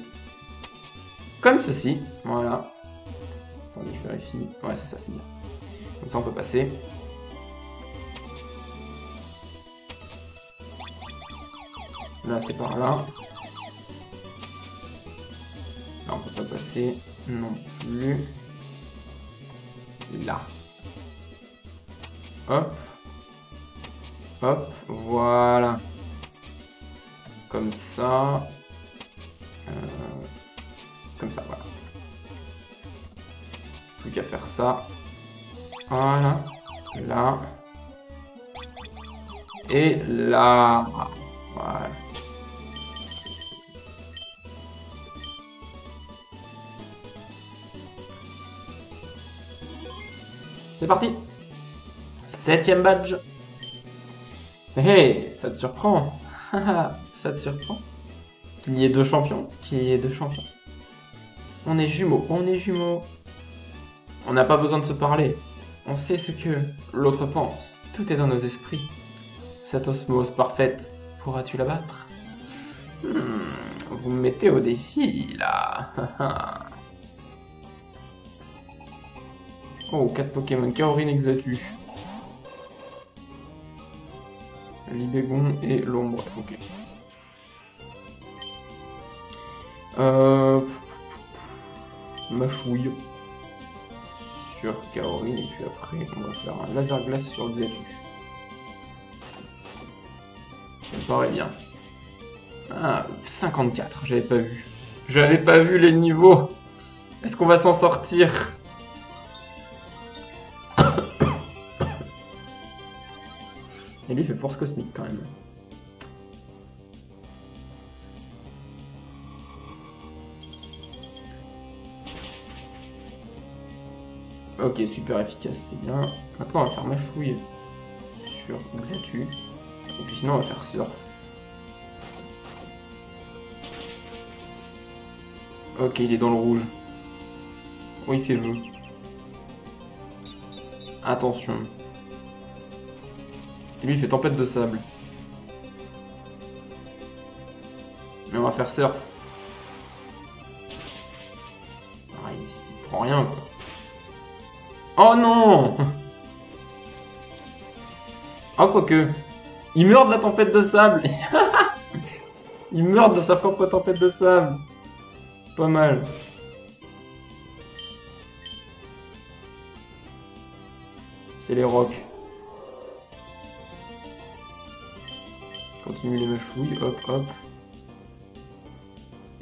comme ceci. Voilà. Attendez, je vérifie. Ouais, c'est ça, c'est bien. Comme ça, on peut passer. Là, c'est par là. Là, on peut pas passer non plus. Là. Hop. Hop. Voilà. Comme ça. Comme ça, voilà. Plus qu'à faire ça. Voilà. Là. Et là. Voilà. C'est parti. 7ème badge. Hé, ça te surprend. Ça te surprend qu'il y ait deux champions. Qu'il y ait deux champions. On est jumeaux, on est jumeaux. On n'a pas besoin de se parler. On sait ce que l'autre pense. Tout est dans nos esprits. Cette osmose parfaite, pourras-tu la battre? Vous me mettez au défi, là. Oh, 4 Pokémon. Kaorin, Exatu. Libégon et l'ombre. Ok. Machouille sur Kaorin et puis après on va faire un laser glace sur Xatu. Ça me paraît bien. Ah, 54, j'avais pas vu. J'avais pas vu les niveaux. Est-ce qu'on va s'en sortir? Et lui il fait force cosmique quand même. Ok, super efficace, c'est bien. Maintenant on va faire machouille sur Xatu. Et puis sinon on va faire surf. Ok, il est dans le rouge. Oh, il fait vœu. Attention. Et lui il fait tempête de sable. Mais on va faire surf. Ah, il prend rien quoi. Oh non! Oh quoique. Il meurt de la tempête de sable. Il meurt de sa propre tempête de sable. Pas mal. C'est les rocs. Continue les machouilles, hop hop.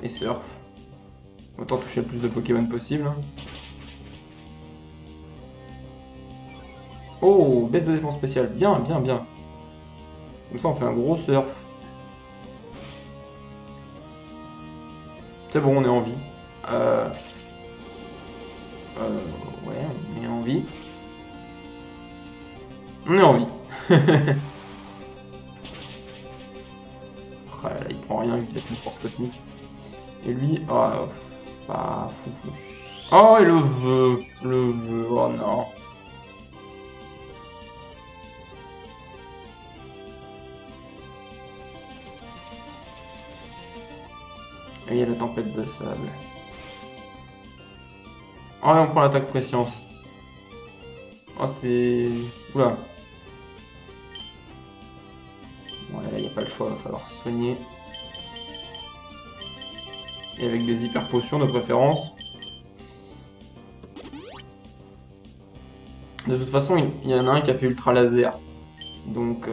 Et surf. Autant toucher le plus de Pokémon possible. Hein. Oh, baisse de défense spéciale. Bien, bien, bien. Comme ça on fait un gros surf. C'est bon, on est en vie. Ouais, on est en vie. On est en vie. Ah, là, il prend rien, il a une force cosmique. Et lui, oh, c'est pas fou. Oh, et le vœu, oh non. Et il y a la tempête de sable. Oh, et on prend l'attaque préscience. Oh, c'est... Oula. Bon, là, il n'y a pas le choix, il va falloir se soigner. Et avec des hyper potions de préférence. De toute façon, il y en a un qui a fait ultra laser. Donc,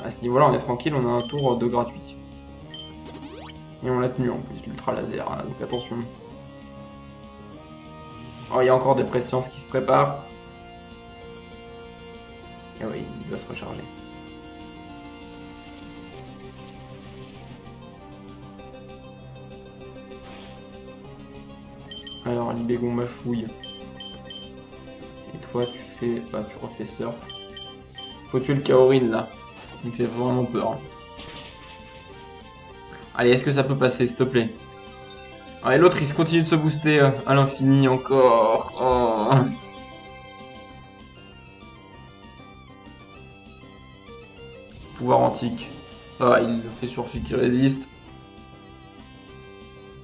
à ce niveau-là, on est tranquille, on a un tour de gratuit. Et on l'a tenu en plus, l'ultra laser, hein, donc attention. Oh, il y a encore des présciences qui se préparent. Et oui, il doit se recharger. Alors, Libégon machouille. Et toi, tu fais... Bah, tu refais surf. Faut tuer le Kaorin, là. Il me fait vraiment peur. Hein. Allez, est-ce que ça peut passer, s'il te plaît? Ah, et l'autre, il continue de se booster à l'infini encore. Oh. Pouvoir antique. Ça va, il le fait sur celui qui résiste.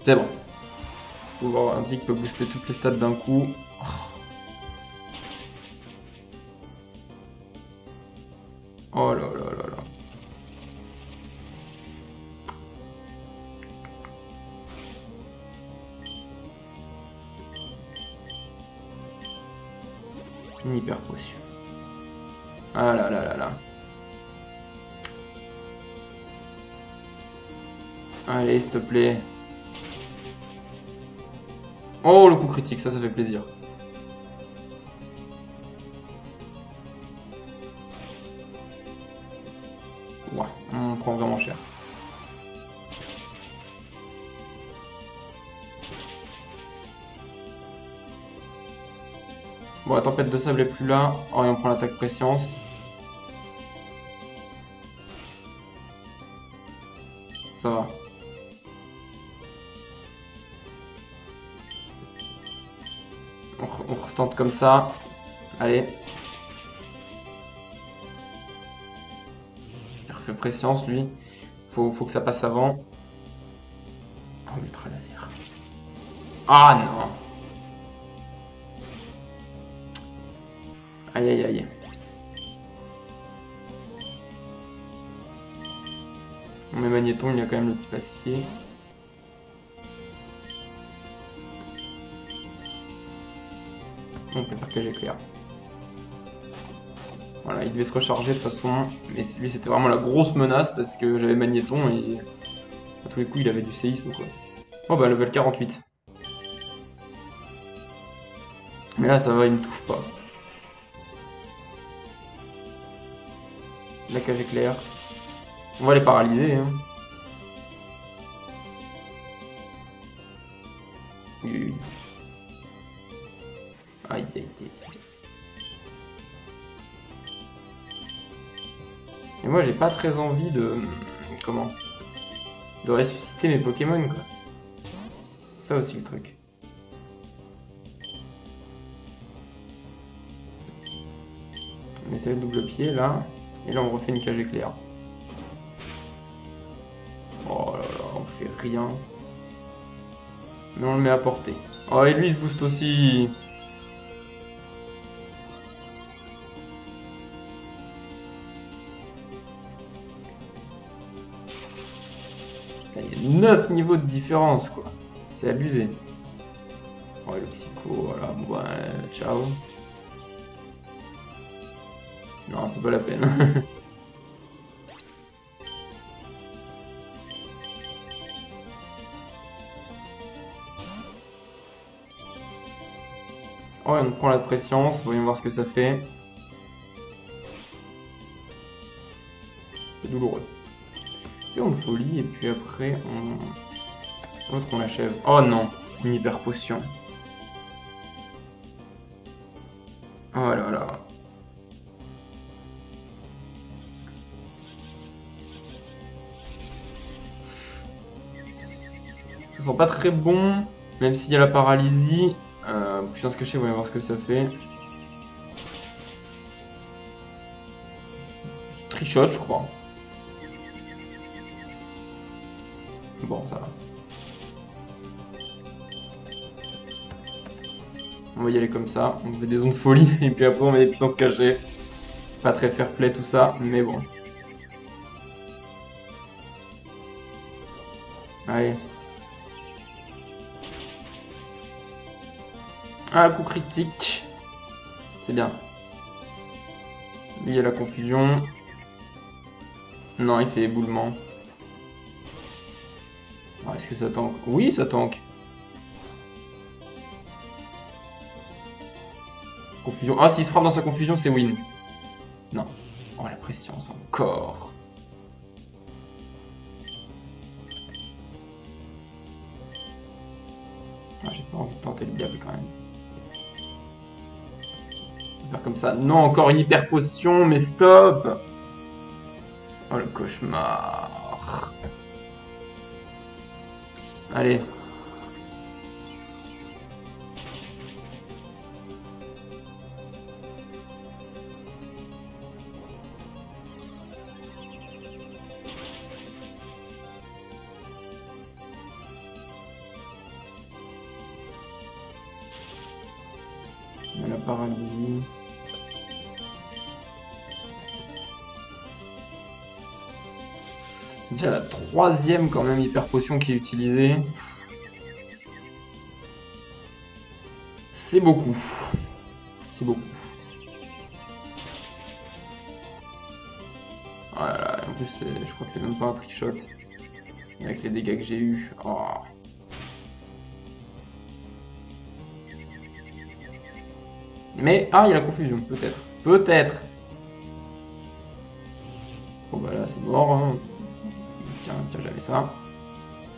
C'est bon. Pouvoir antique peut booster toutes les stats d'un coup. Oh là là là là. Une hyper potion. Ah là là là là. Allez, s'il te plaît. Oh, le coup critique, ça fait plaisir. Ouais, on prend vraiment cher. Bon, la tempête de sable est plus là. Oh, et on prend l'attaque préscience. Ça va. On retente comme ça. Allez. Il refait préscience, lui. Faut que ça passe avant. Oh, ultra laser. Ah non. Aïe aïe aïe. On met Magnéton, il y a quand même le type acier. On peut faire cage éclair. Voilà, il devait se recharger de toute façon. Mais lui, c'était vraiment la grosse menace parce que j'avais Magnéton et à tous les coups, il avait du séisme quoi. Oh bah, level 48. Mais là, ça va, il me touche pas. La cage éclair. On va les paralyser. Hein. Oui. Aïe, aïe, aïe. Et moi, j'ai pas très envie de... Comment? De ressusciter mes Pokémon, quoi. Ça aussi, le truc. On essaie le double pied, là. Et là, on refait une cage éclair. Oh là là, on fait rien. Mais on le met à portée. Oh, et lui, il se booste aussi. Putain, il y a 9 niveaux de différence, quoi. C'est abusé. Oh, le psycho, voilà, bon, bah, ciao. Non, c'est pas la peine. Oh, on prend la préscience, voyons voir ce que ça fait. C'est douloureux. Et on le folie, et puis après, l'autre, on l'achève. Oh non, une hyper potion. Oh là là. Ça sent pas très bon, même s'il y a la paralysie. Puissance cachée, voyons voir ce que ça fait. Trichote, je crois. Bon, ça va. On va y aller comme ça. On fait des ondes de folie, et puis après on met des puissances cachées. Pas très fair play tout ça, mais bon. Allez. Ah, le coup critique. C'est bien. Lui, il y a la confusion. Non, il fait éboulement. Ah, est-ce que ça tank? Oui, ça tank. Confusion. Ah, s'il se frappe dans sa confusion, c'est win. Non. Oh, la pression, encore. Ah, j'ai pas envie de tenter le diable quand même. Faire comme ça. Non, encore une hyper potion, mais stop. Oh, le cauchemar. Allez. Il y a la paralysie. Déjà la troisième quand même hyper potion qui est utilisée. C'est beaucoup. C'est beaucoup. Voilà, en plus je crois que c'est même pas un trickshot. Avec les dégâts que j'ai eu. Oh. Mais, ah, il y a la confusion, peut-être. Peut-être. Bon bah là c'est mort. Hein. Tiens, j'avais ça.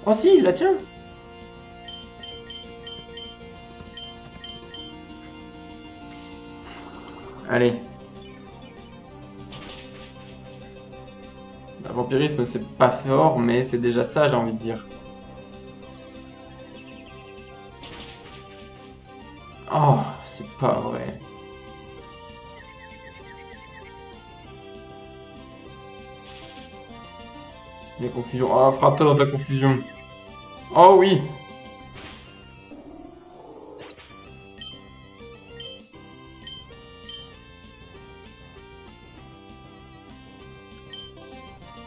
Oh si, il la tient. Allez. Bah, vampirisme, c'est pas fort, mais c'est déjà ça, j'ai envie de dire. Oh, c'est pas vrai. Les confusions. Oh, frappe-toi dans ta confusion. Oh oui.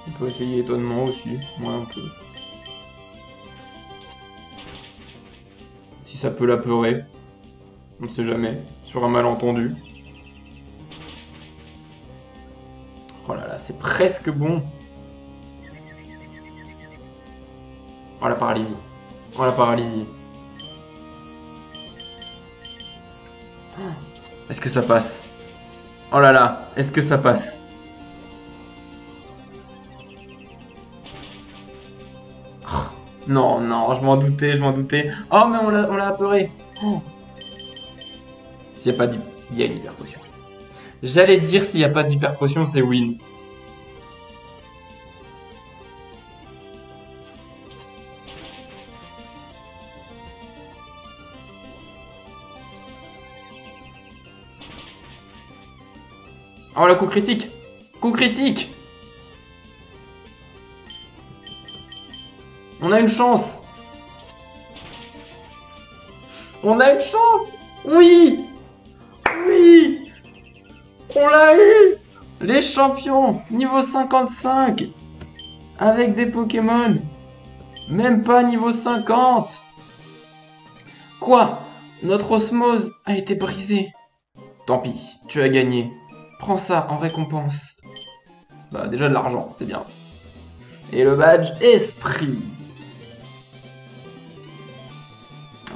On peut essayer étonnement aussi. Ouais, un peu. Si ça peut l'apeurer. On ne sait jamais. Sur un malentendu. Oh là là, c'est presque bon. Oh la paralysie. Oh la paralysie. Est-ce que ça passe? Oh là là, est-ce que ça passe? Non, non, je m'en doutais, je m'en doutais. Oh, mais on l'a apeuré. Oh. S'il n'y a pas d'hyper... Il y a une hyper potion. J'allais dire s'il n'y a pas d'hyper potion, c'est win. Oh, la coup critique. Coup critique. On a une chance. On a une chance. Oui. Oui. On l'a eu. Les champions. Niveau 55. Avec des Pokémon. Même pas niveau 50. Quoi? Notre osmose a été brisée. Tant pis, tu as gagné. Prends ça en récompense. Bah déjà de l'argent, c'est bien. Et le badge esprit.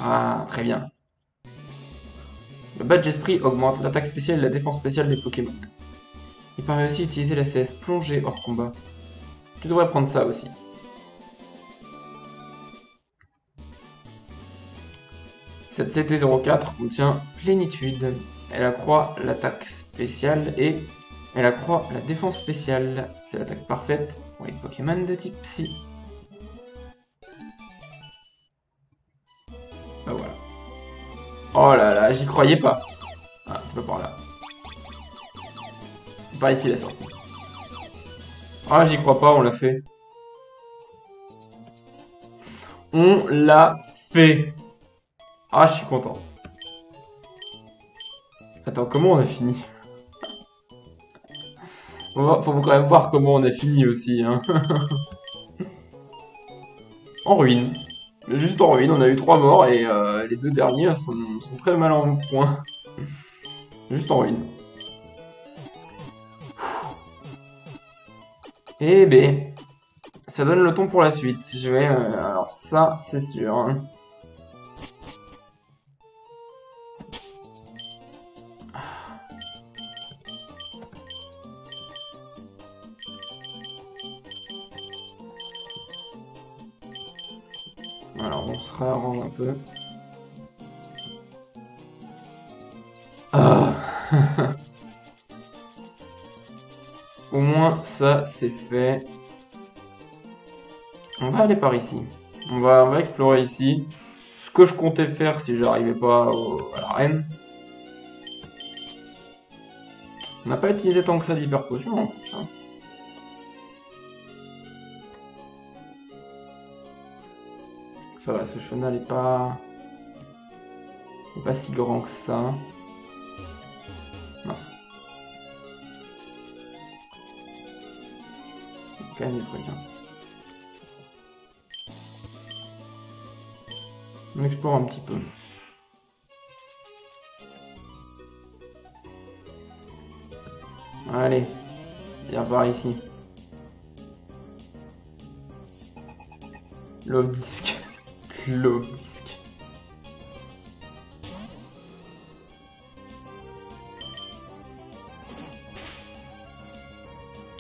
Ah, très bien. Le badge esprit augmente l'attaque spéciale et la défense spéciale des Pokémon. Il paraît aussi utiliser la CS plongée hors combat. Tu devrais prendre ça aussi. Cette CT04 contient plénitude. Elle accroît l'attaque spéciale et elle accroît la défense spéciale. C'est l'attaque parfaite pour les Pokémon de type Psy. Bah voilà. Oh là là, j'y croyais pas. Ah, c'est pas par là. C'est par ici la sortie. Ah, j'y crois pas, on l'a fait. On l'a fait. Ah, je suis content. Attends, comment on a fini? Faut quand même voir comment on a fini aussi, hein. En ruine. Juste en ruine, on a eu 3 morts et les 2 derniers sont très mal en point. Juste en ruine. Eh ben, ça donne le ton pour la suite. Je vais, alors ça, c'est sûr. Hein. Alors on se réarrange un peu. Ah. Au moins ça c'est fait. On va aller par ici. On va explorer ici. Ce que je comptais faire si j'arrivais pas à l'arène. On n'a pas utilisé tant que ça d'hyper potion en plus. Hein. Ça va, ce chenal est pas si grand que ça. Mince. Il y a quand même des trucs. Hein. On explore un petit peu. Allez, viens par ici. Love disc. Love disc.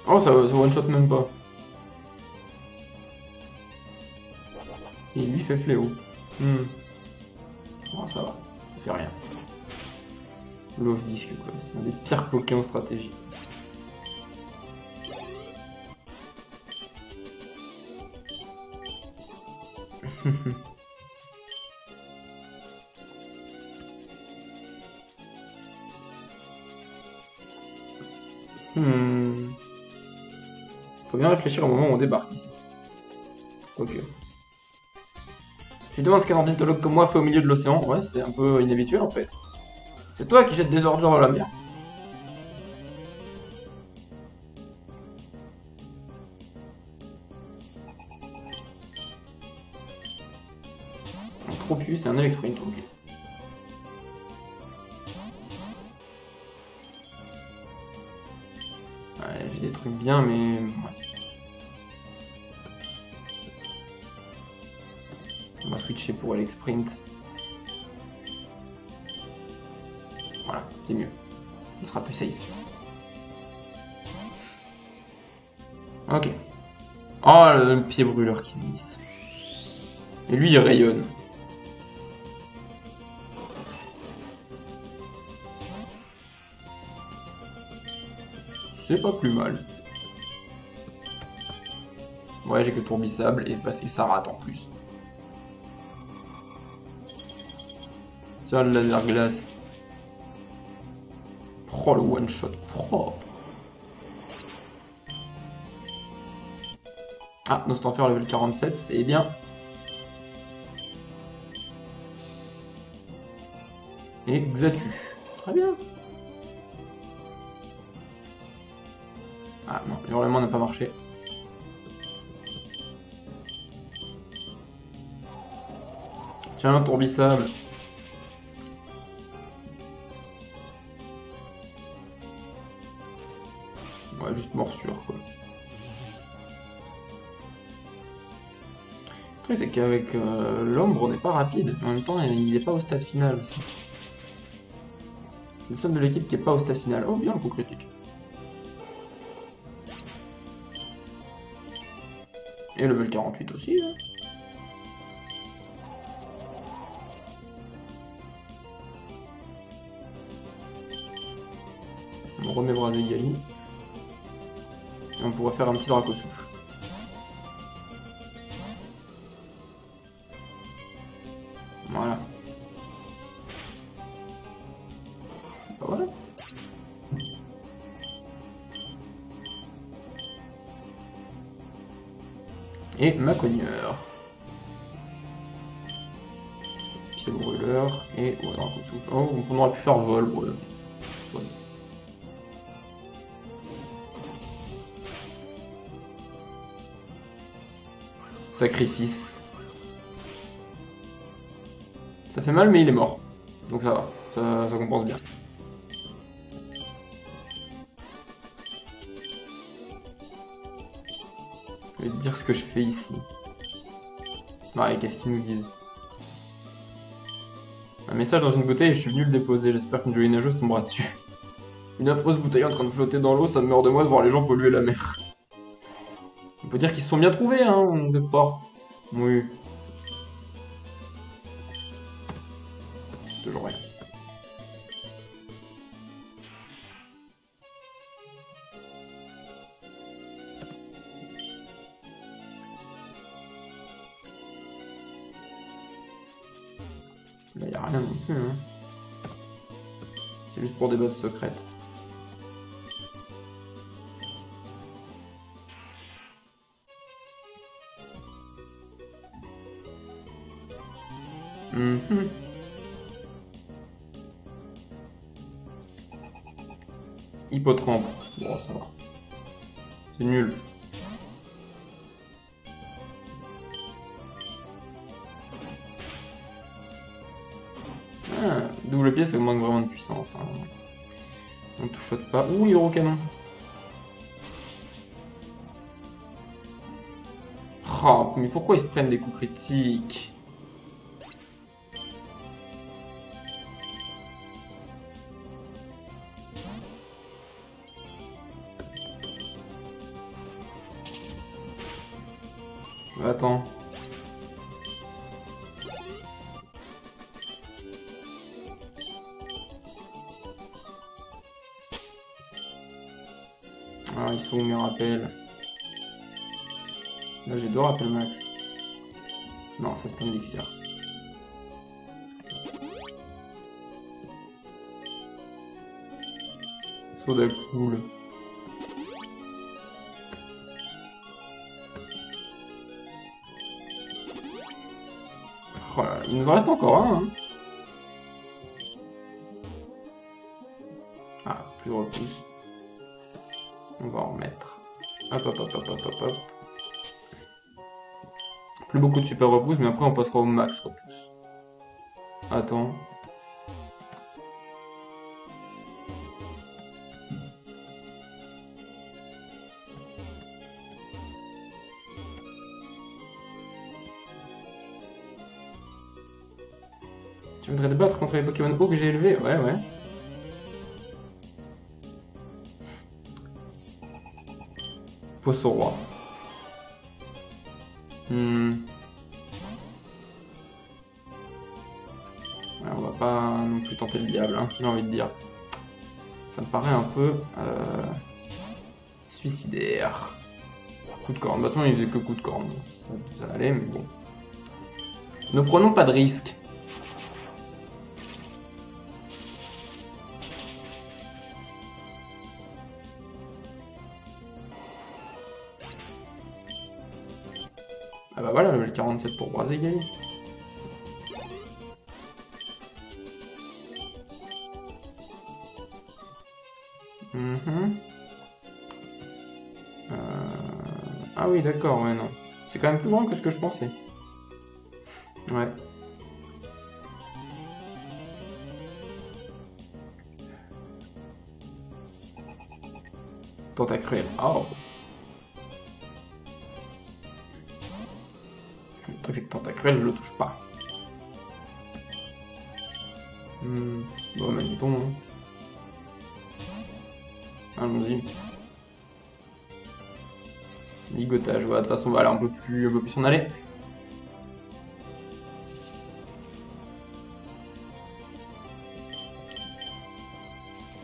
Oh, ça one shot même pas. Et lui fait fléau. Oh, ça va, ça fait rien. Love Disc, quoi. C'est un des pires Pokémon en stratégie. Faut bien réfléchir au moment où on débarque ici. Ok. Évidemment, ce qu'un ornithologue comme moi fait au milieu de l'océan, ouais, c'est un peu inhabituel en fait. C'est toi qui jettes des ordures dans la mer. Un Tropius c'est un électroïne, ok. Ouais, j'ai des trucs bien, mais... Ouais. On va switcher pour Alex Sprint. Voilà, c'est mieux. On sera plus safe. Ok. Oh, le pied brûleur qui glisse. Et lui, il rayonne. C'est pas plus mal. Ouais, j'ai que Tourbissable et parce que ça rate en plus. Tiens, le laser glace. Oh, le one shot propre. Ah, Nostanfer level 47, c'est bien. Et Xatu. Très bien. Ah non, hurlement n'a pas marché. Tiens, Tourbissable. Ouais, juste morsure, quoi. Le truc, c'est qu'avec l'ombre, on n'est pas rapide. En même temps, il n'est pas au stade final aussi. C'est le seul de l'équipe qui n'est pas au stade final. Oh, bien le coup critique. Et level 48 aussi, hein. On remet Brazegali. Et on pourrait faire un petit drac au souffle. Voilà. Bah voilà. Et Maconieur. Pied brûleur. Et ouais, drac au souffle. Oh, on aurait pu faire vol. Ouais. Ouais. Sacrifice. Ça fait mal, mais il est mort. Donc ça va, ça compense bien. Je vais te dire ce que je fais ici. Ouais, qu'est-ce qu'ils nous disent? Un message dans une bouteille et je suis venu le déposer. J'espère qu'une jolie nageuse tombera dessus. Une affreuse bouteille en train de flotter dans l'eau, ça me meurt de moi de voir les gens polluer la mer. On peut dire qu'ils se sont bien trouvés, hein, quelque part. Oui. Toujours rien. Là, y a rien non plus, hein. C'est juste pour des bases secrètes. Hippotrampe. Bon, ça va. C'est nul. Ah, double pied, ça manque vraiment de puissance. Hein. On touche pas. Ouh, Hydrocanon. Oh, mais pourquoi ils se prennent des coups critiques? Attends. où mes rappels? Là j'ai 2 rappels max. Non, ça c'est un élixir. Soda cool. Oh là là, il nous en reste encore un. Hein. Ah, plus de repousse. On va en remettre. Hop, hop, hop, hop, hop, hop, hop. Plus beaucoup de super repousse, mais après on passera au max repousse. Attends. Tu voudrais te battre contre les Pokémon hauts que j'ai élevés? Ouais, ouais. Poisson roi. Ouais, on va pas non plus tenter le diable, hein, j'ai envie de dire. Ça me paraît un peu suicidaire. Coup de corne. Maintenant, il faisait que coup de corne. Ça allait, mais bon. Ne prenons pas de risques. Ah bah voilà, level 47 pour Brazigali. Ah oui, d'accord, ouais, non. C'est quand même plus grand que ce que je pensais. Ouais. Tentacruel. Oh. Le truc c'est que Tentacruel, je le touche pas. Bon, mettons. Hein. Allons-y. Ligotage, voilà, de toute façon, on va aller un peu plus s'en aller.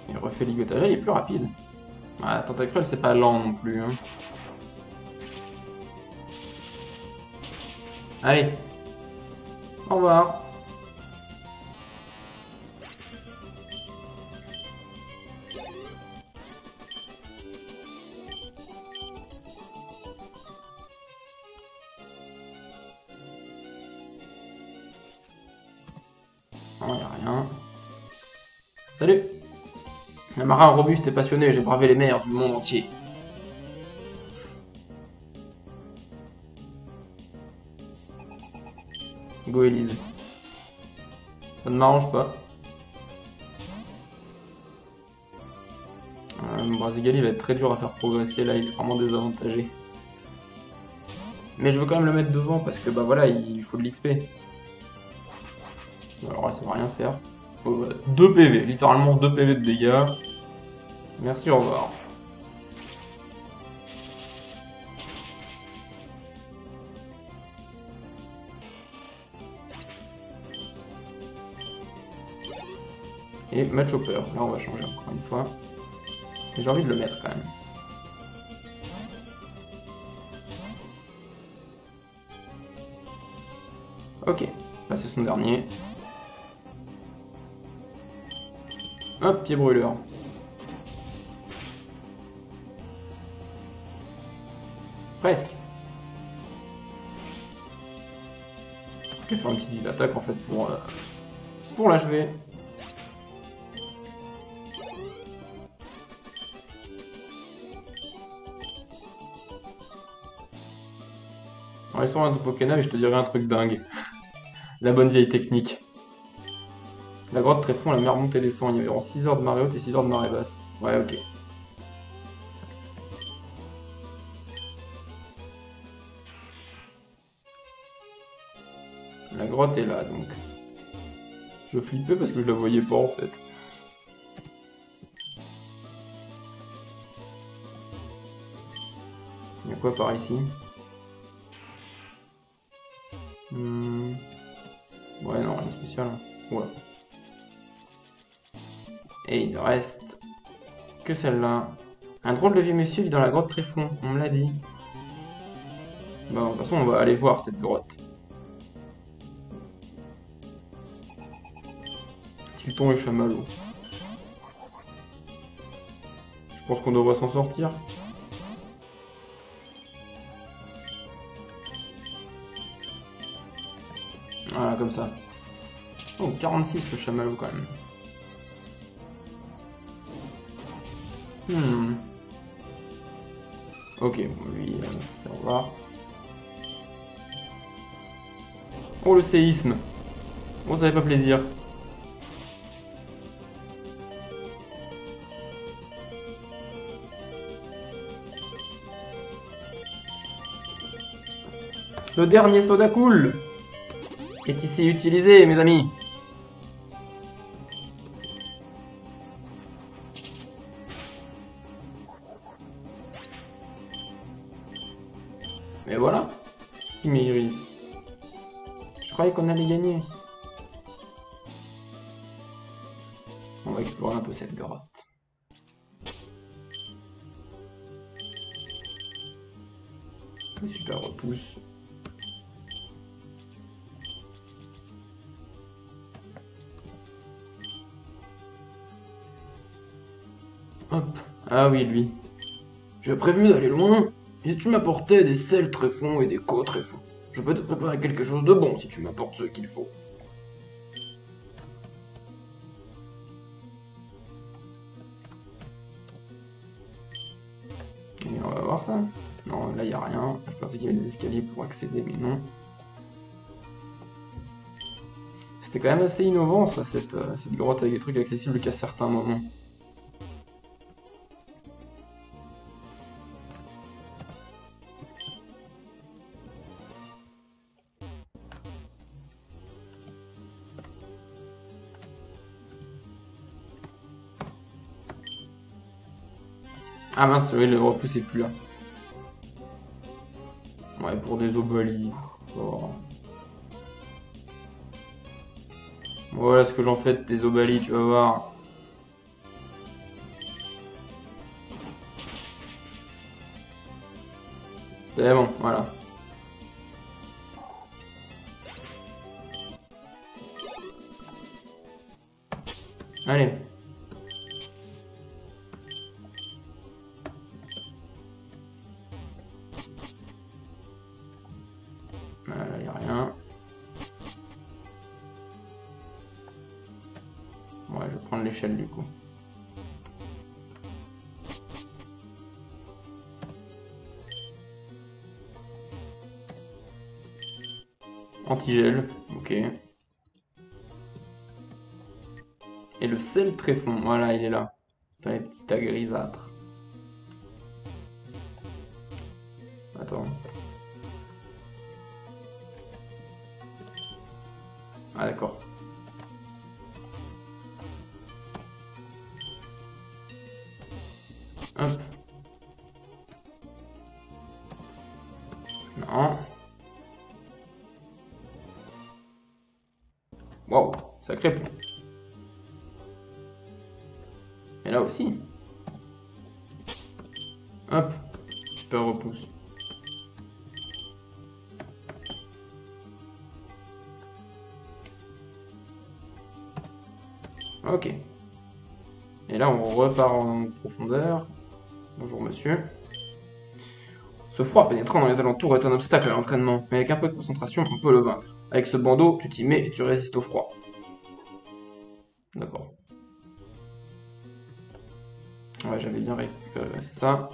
Il refait ligotage, il est plus rapide. Ah, Tentacruel, c'est pas lent non plus. Hein. Allez. Au revoir. Non, y a rien. Salut. Un marin robuste et passionné, j'ai bravé les mers du monde entier. Go Elise. Ça ne m'arrange pas. Brazigali va être très dur à faire progresser là, il est vraiment désavantagé. Mais je veux quand même le mettre devant parce que bah voilà, il faut de l'XP. Alors là, ça va rien faire. 2 PV, littéralement 2 PV de dégâts. Merci, au revoir. Et match hopper, là on va changer encore une fois. J'ai envie de le mettre quand même. Ok, là c'est son dernier. Hop, pied brûleur. Presque. Je vais faire une petite vive attaque en fait pour l'achever. En restaurant de Pokénal, je te dirais un truc dingue. La bonne vieille technique. La grotte Tréfond, la mer monte et descend. Il y a environ 6 heures de marée haute et 6 heures de marée basse. Ouais, ok. La grotte est là, donc. Je flippais parce que je la voyais pas, en fait. Il y a quoi par ici? Ouais, non, rien de spécial. Ouais. Et il ne reste que celle-là. Un drôle de vieux monsieur vit dans la grotte Tréfond, on me l'a dit. Bon, de toute façon, on va aller voir cette grotte. Tilton et Chamallow. Je pense qu'on devrait s'en sortir. Voilà, comme ça. Oh, 46 le Chamallow quand même. Ok, bon, lui, faire voir. Oh, le séisme. Oh, ça fait pas plaisir. Le dernier soda cool est ici utilisé, mes amis. Mais voilà. Qui Iris. Je croyais qu'on allait gagner. On va explorer un peu cette grotte. Super repousse. Hop. Ah oui, lui. Tu as prévu d'aller loin? Et tu m'apportais des sels tréfonds et des co tréfonds. Je peux te préparer quelque chose de bon si tu m'apportes ce qu'il faut. Et on va voir ça. Non, là il n'y a rien. Je pensais qu'il y avait des escaliers pour accéder, mais non. C'était quand même assez innovant ça, cette grotte avec des trucs accessibles qu'à certains moments. Ah mince, oui, le repousse est plus là. Ouais, pour des obelis. Oh. Voilà ce que j'en fais des obelis, tu vas voir. C'est bon, voilà. Allez. Là, il n'y a rien. Ouais, je vais prendre l'échelle du coup. Antigel, ok. Et le sel tréfond, voilà, il est là. Dans les petits tas grisâtres. Attends. Ah d'accord. Hop. Non. Waouh, sacré pont. Et là aussi. Hop. Super repousse. Ok. Et là, on repart en profondeur. Bonjour, monsieur. Ce froid pénétrant dans les alentours est un obstacle à l'entraînement, mais avec un peu de concentration, on peut le vaincre. Avec ce bandeau, tu t'y mets et tu résistes au froid. D'accord. Ouais, j'avais bien récupéré ça.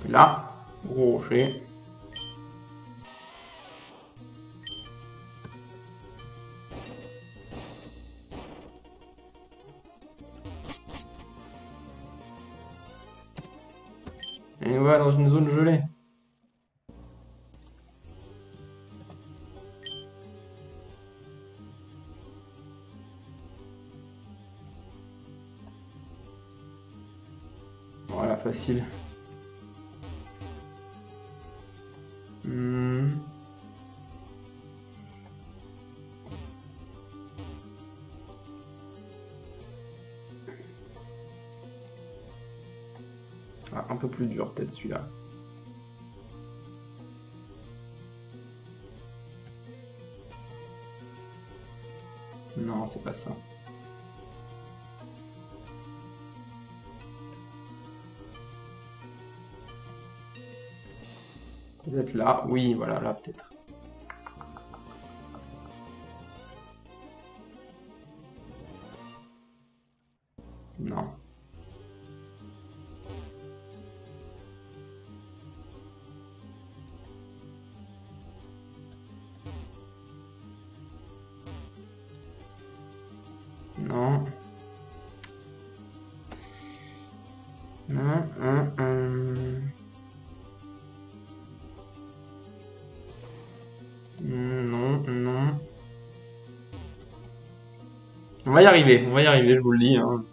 Là, gros rocher. Et voilà, dans une zone gelée. Voilà, facile. Ah, un peu plus dur peut-être celui-là. Non, c'est pas ça. Peut-être là. Oui, voilà, là peut-être. Non. Non. Non, non, non. On va y arriver, je vous le dis, hein.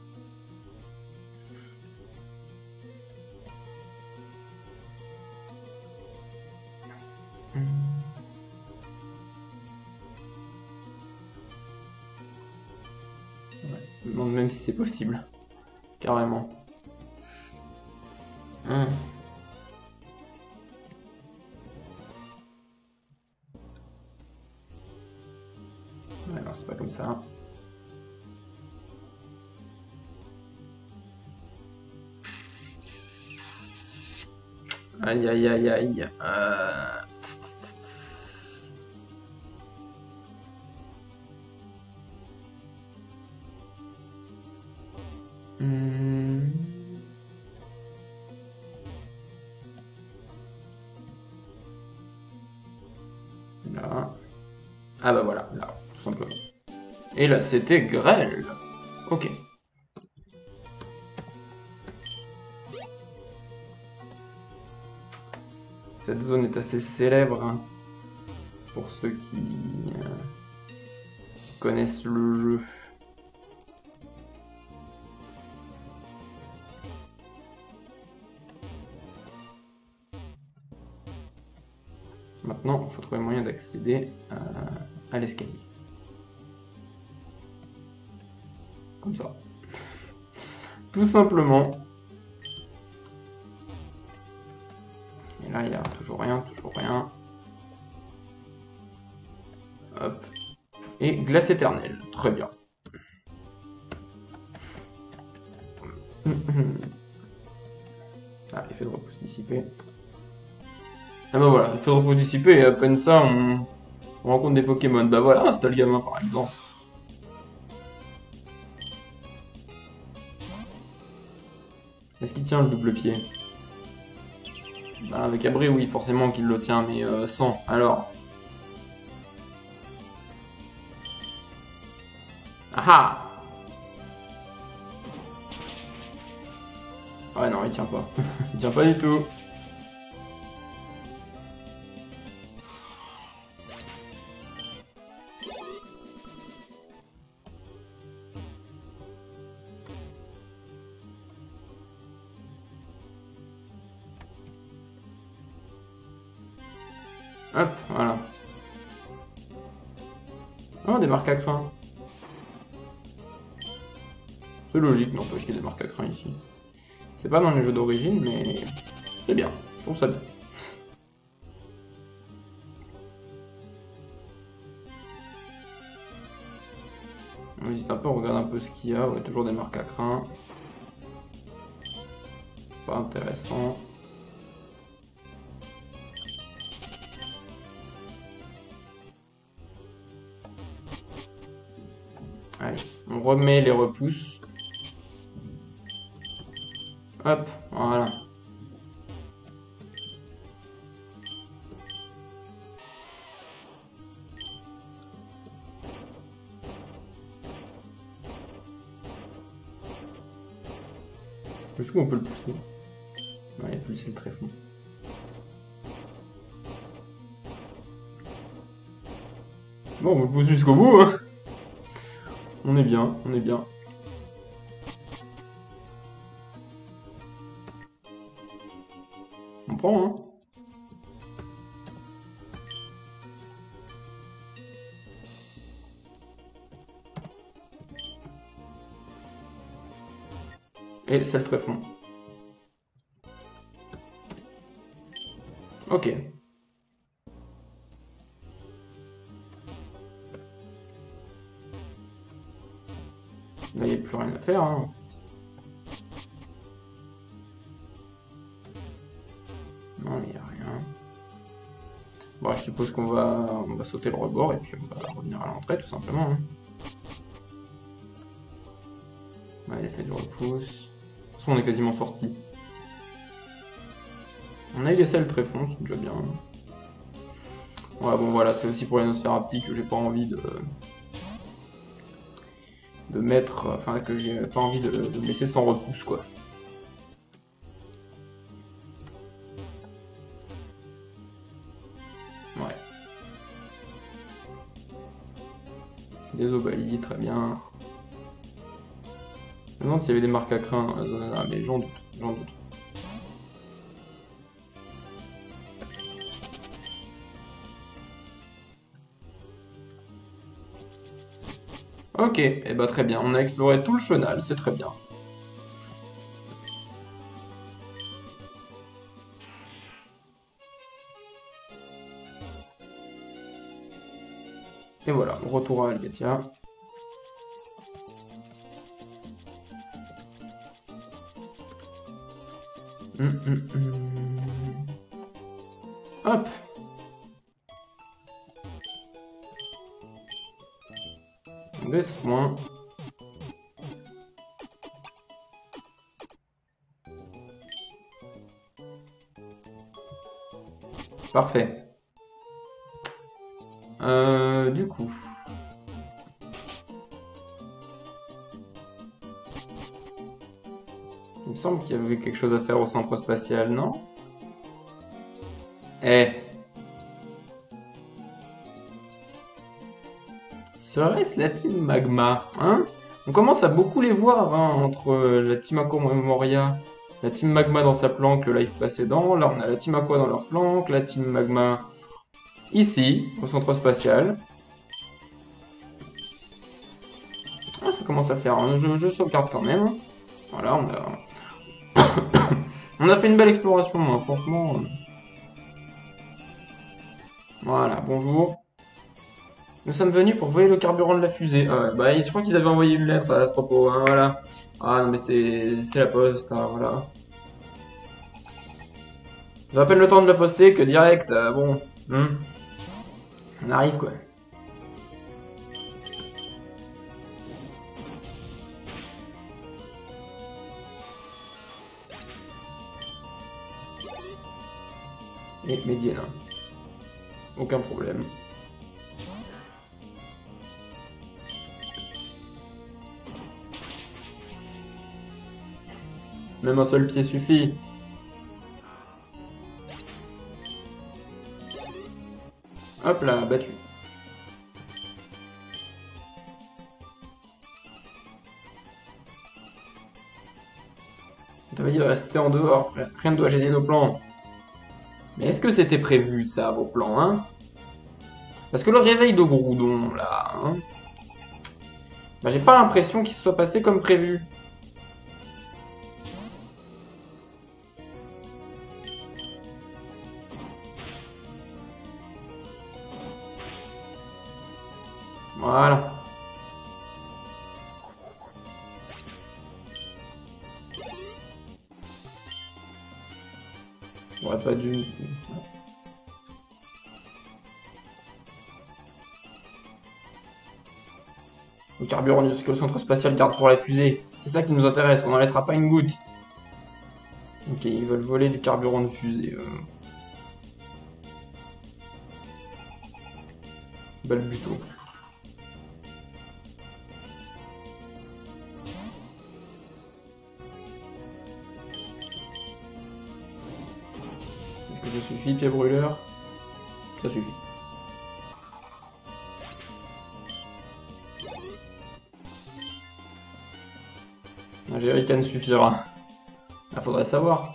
Ouais, je me demande même si c'est possible. Carrément. Hein. Ouais, non, c'est pas comme ça. Aïe, aïe, aïe, aïe. Hmm. Là. Ah bah voilà, là, tout simplement. Et là, c'était grêle. Ok. Cette zone est assez célèbre, hein, pour ceux qui connaissent le jeu. Maintenant, il faut trouver moyen d'accéder à l'escalier. Comme ça. Tout simplement. Et là, il n'y a toujours rien, toujours rien. Hop. Et glace éternelle. Très bien. Ah, effet de repousse dissipé. Ah bah voilà, effet de repousse dissipé, et à peine ça, on rencontre des Pokémon. Bah voilà, un Stalgamin par exemple. Est-ce qu'il tient le double pied? Bah avec abri, oui, forcément qu'il le tient, mais sans. Alors. Ah ah! Ouais, non, il tient pas. Il tient pas du tout. Hop, voilà. Oh, des marques à crin. C'est logique, n'empêche qu'il y ait des marques à crin ici. C'est pas dans les jeux d'origine, mais c'est bien. Je trouve ça bien. On hésite un peu, on regarde un peu ce qu'il y a. Ouais, toujours des marques à crin. Pas intéressant. Allez, on remet les repousses. Hop, voilà. Jusqu'où on peut le pousser? Ouais, il a poussé le tréfonds. Bon, on le pousse jusqu'au bout, hein. On est bien, on est bien. On prend, hein. Et c'est le tréfonds. Ok. Là, il n'y a plus rien à faire. Hein. Non, il n'y a rien. Bon, je suppose qu'on va sauter le rebord et puis on va revenir à l'entrée, tout simplement. Hein. Ouais, il a fait du repousse. De toute façon, on est quasiment sorti. On a eu les selles très fonds, c'est déjà bien. Ouais, bon, voilà, c'est aussi pour les Nosferapti que j'ai pas envie de mettre. Enfin, que j'ai pas envie de me laisser sans repousse, quoi. Ouais. Des obalies, très bien. Je me demande s'il y avait des marques à crin dans la zone là, mais j'en doute, j'en doute. Ok, et eh bah très bien, on a exploré tout le chenal, c'est très bien. Et voilà, retour à Helvetia. Hop. Des soins. Parfait. Du coup. Il me semble qu'il y avait quelque chose à faire au centre spatial, non? Eh. Serait-ce la team Magma, hein? On commence à beaucoup les voir, hein, entre la team Aqua Memoria, la team Magma dans sa planque le live précédent, là on a la team Aqua dans leur planque, la team Magma ici, au centre spatial. Ah, ça commence à faire, hein. Je sauvegarde quand même. Voilà, on a fait une belle exploration, hein, franchement. Voilà, bonjour. Nous sommes venus pour voler le carburant de la fusée. Ah ouais, bah, je crois qu'ils avaient envoyé une lettre à ce propos, hein, voilà. Ah non, mais c'est la poste, hein, voilà. Ça va pas le temps de la poster que direct, bon. On arrive, quoi. Et Mediana. Aucun problème. Même un seul pied suffit. Hop là, battu. On t'avait dit de rester en dehors, rien ne doit gêner nos plans. Mais est-ce que c'était prévu, ça, vos plans, hein? Parce que le réveil de Groudon, là, hein, bah, j'ai pas l'impression qu'il se soit passé comme prévu. Voilà. J'aurais pas dû... Le carburant que le centre spatial garde pour la fusée. C'est ça qui nous intéresse, on n'en laissera pas une goutte. Ok, ils veulent voler du carburant de fusée. Balbuto. Est-ce que ça suffit, pied brûleur? Ça suffit. Un jerrycan suffira. Il faudrait savoir.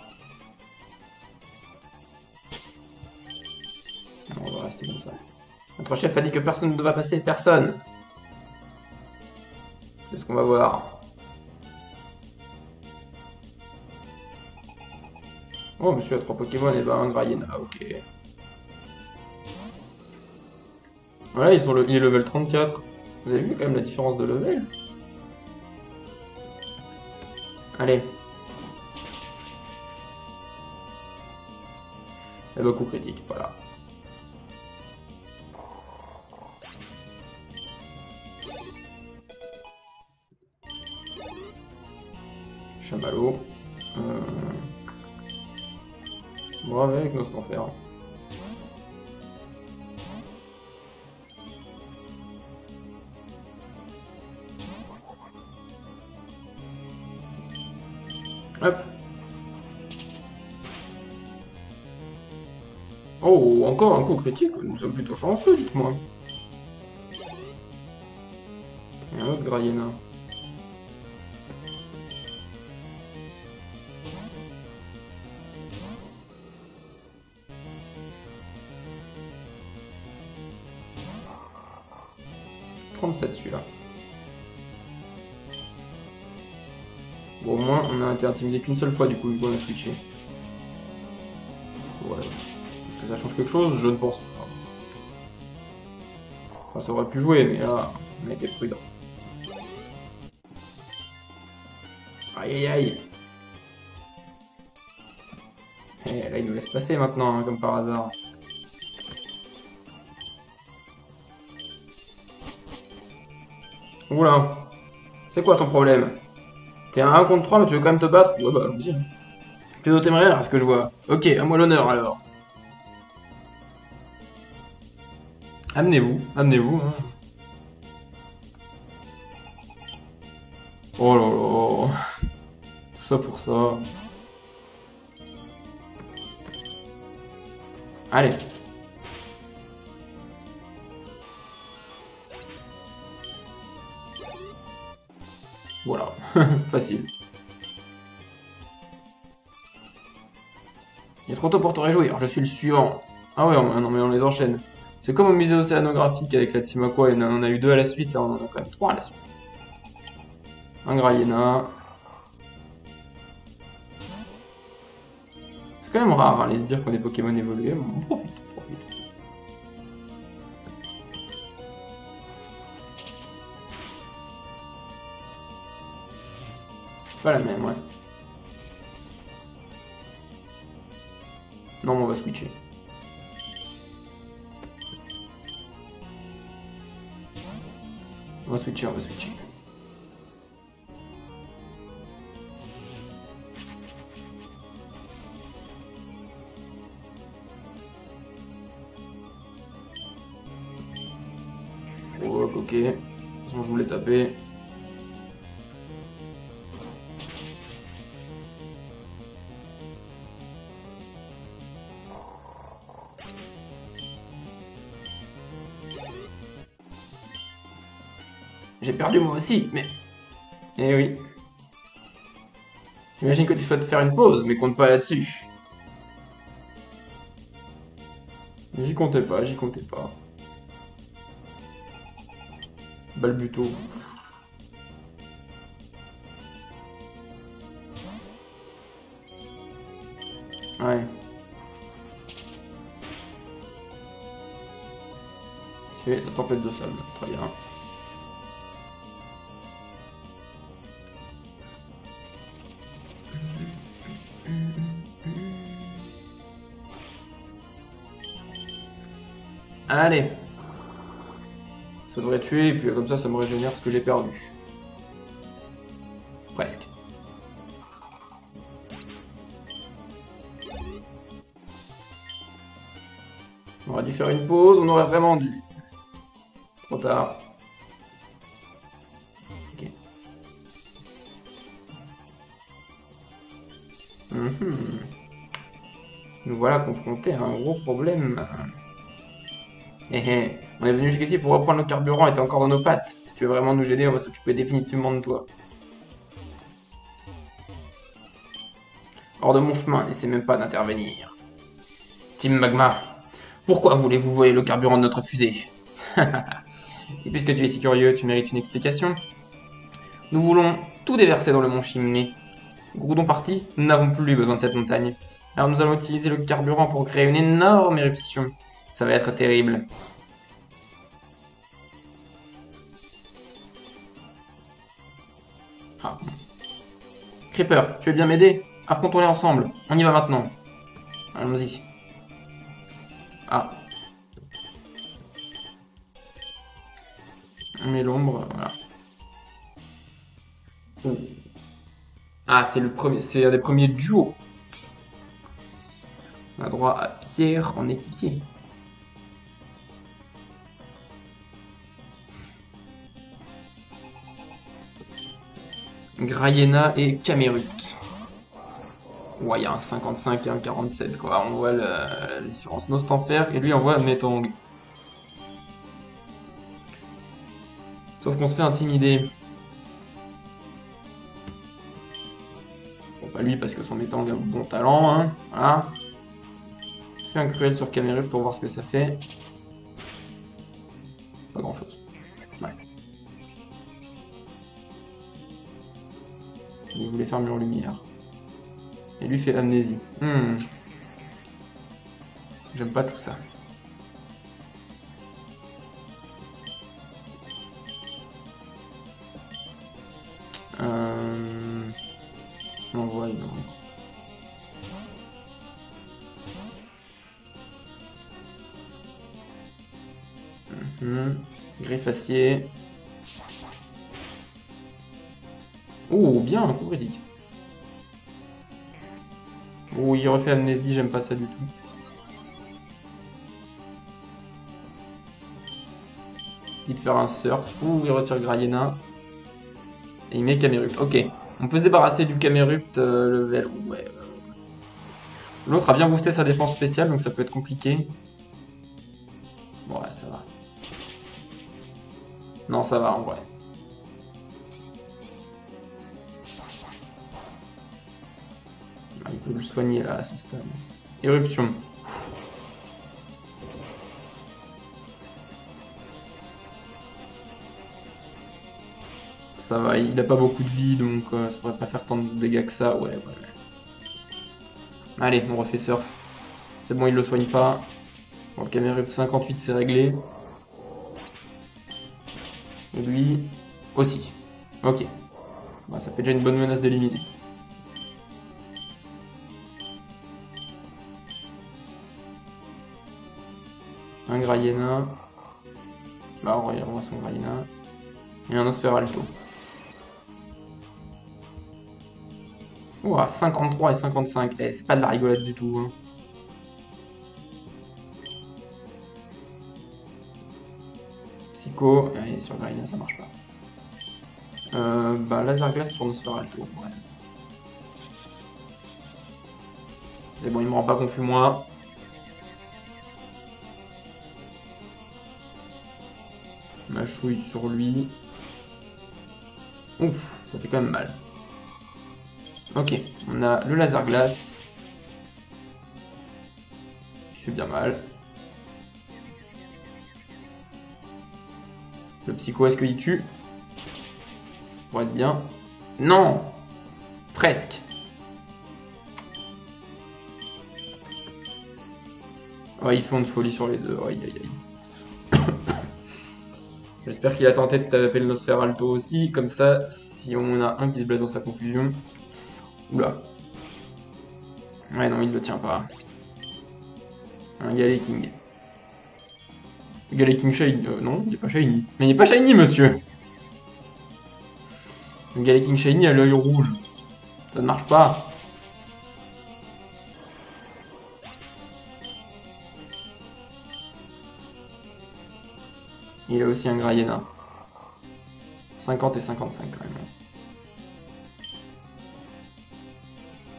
Non, on va rester comme ça. Notre chef a dit que personne ne devait passer. Personne. C'est ce qu'on va voir. Oh, monsieur a 3 Pokémon, et ben un Grayena, ok. Voilà, il est level 34. Vous avez vu quand même la différence de level? Allez. Et bah coup critique, voilà. Chamallow. Bon, avec Nostanfer. Hop. Oh, encore un coup critique, nous sommes plutôt chanceux, dites-moi. Et un autre Grayena. Celui-là. Bon, au moins, on a été intimidé qu'une seule fois, du coup, vu qu'on a switché. Ouais. Est-ce que ça change quelque chose? Je ne pense pas. Enfin, ça aurait pu jouer, mais là, on a été prudent. Aïe aïe aïe. Et là, il nous laisse passer maintenant, hein, comme par hasard. Oula. C'est quoi ton problème? T'es un 1 contre 3, mais tu veux quand même te battre? Ouais, bah, allons-y. Plutôt t'aimerais rien, à ce que je vois. Ok, à moi l'honneur, alors. Amenez-vous, amenez-vous. Hein. Oh là là. Tout ça pour ça. Allez. Voilà. Facile. Il est trop tôt pour te réjouir, je suis le suivant. Ah ouais, non mais on les enchaîne. C'est comme au musée océanographique avec la Team Aqua, et on en a eu 2 à la suite, là on en a quand même 3 à la suite. Un Grayena. C'est quand même rare hein, les sbires qui ont des Pokémon évolués, on profite, profite. C'est pas la même, ouais. Non, mais on va switcher. On va switcher, on va switcher. Oh, ok. De toute façon, je voulais taper. J'ai perdu moi aussi, mais... Eh oui. J'imagine que tu souhaites faire une pause, mais compte pas là-dessus. J'y comptais pas, j'y comptais pas. Balbuto. Ouais. Fait la tempête de sable, très bien. Allez. Ça devrait tuer, et puis comme ça me régénère ce que j'ai perdu. Presque. On aurait dû faire une pause, on aurait vraiment dû. Trop tard. Ok. Nous voilà confrontés à un gros problème. On est venu jusqu'ici pour reprendre le carburant et t'es encore dans nos pattes. Si tu veux vraiment nous aider, on va s'occuper définitivement de toi. Hors de mon chemin, n'essaie même pas d'intervenir. Team Magma, pourquoi voulez-vous voler le carburant de notre fusée? Et puisque tu es si curieux, tu mérites une explication. Nous voulons tout déverser dans le mont Chimney. Groudon parti, nous n'avons plus besoin de cette montagne. Alors nous allons utiliser le carburant pour créer une énorme éruption. Ça va être terrible. Ah. Creeper, tu veux bien m'aider? Affrontons-les ensemble. On y va maintenant. Allons-y. Ah. On met l'ombre, voilà. Oh. Ah, c'est le premier, c'est un des premiers duos. On a droit à Pierre en équipier. Grayena et Camerut. Ouais, il y a un 55 et un 47, quoi. On voit la différence. Nostanfer et lui envoie Metang. Sauf qu'on se fait intimider. Bon, pas lui parce que son Metang a bon talent, hein. Voilà. Fais un cruel sur Camerut pour voir ce que ça fait. Pas grand chose. Ouais. Il voulait faire mur lumière. Et lui fait amnésie. J'aime pas tout ça. On voit non. Griffe acier. Oh, bien, un coup critique. Oh, il refait amnésie, j'aime pas ça du tout. Il faire un surf. Ouh, il retire Grayena. Et il met Camerupt. Ok. On peut se débarrasser du Camerupt level. Ouais. L'autre a bien boosté sa défense spéciale, donc ça peut être compliqué. Bon, ouais, ça va. Non, ça va en vrai. Il peut le soigner là à ce stade. Éruption. Ça va, il a pas beaucoup de vie, donc ça devrait pas faire tant de dégâts que ça. Ouais. Allez, on refait surf. C'est bon, il le soigne pas. Bon, le Camerupt 58, c'est réglé. Et lui aussi. Ok. Bah, ça fait déjà une bonne menace d'éliminer. Un Grayena. Bah, on revoit son Grayena. Et un Nosferalto. Ouah, 53 et 55. Eh, c'est pas de la rigolade du tout. Hein. Psycho. Et sur Grayena, ça marche pas. Bah, Laser Glace sur Nosferalto. Ouais. Mais bon, il me rend pas confus, moi. Mâchouille sur lui. Ouf, ça fait quand même mal. Ok, on a le laser glace. Qui fait bien mal. Le psycho, est-ce qu'il tue? Pour être bien. Non! Presque. Oh, ils font une folie sur les deux. Aïe aïe aïe. J'espère qu'il a tenté de taper le Nosferalto aussi. Comme ça, si on a un qui se blesse dans sa confusion. Oula. Ouais, non, il le tient pas. Un Galeking. Galeking Shiny. Non, il est pas Shiny. Mais il est pas Shiny, monsieur! Le Galeking Shiny a l'œil rouge. Ça ne marche pas. Il a aussi un Grayena. 50 et 55 quand même.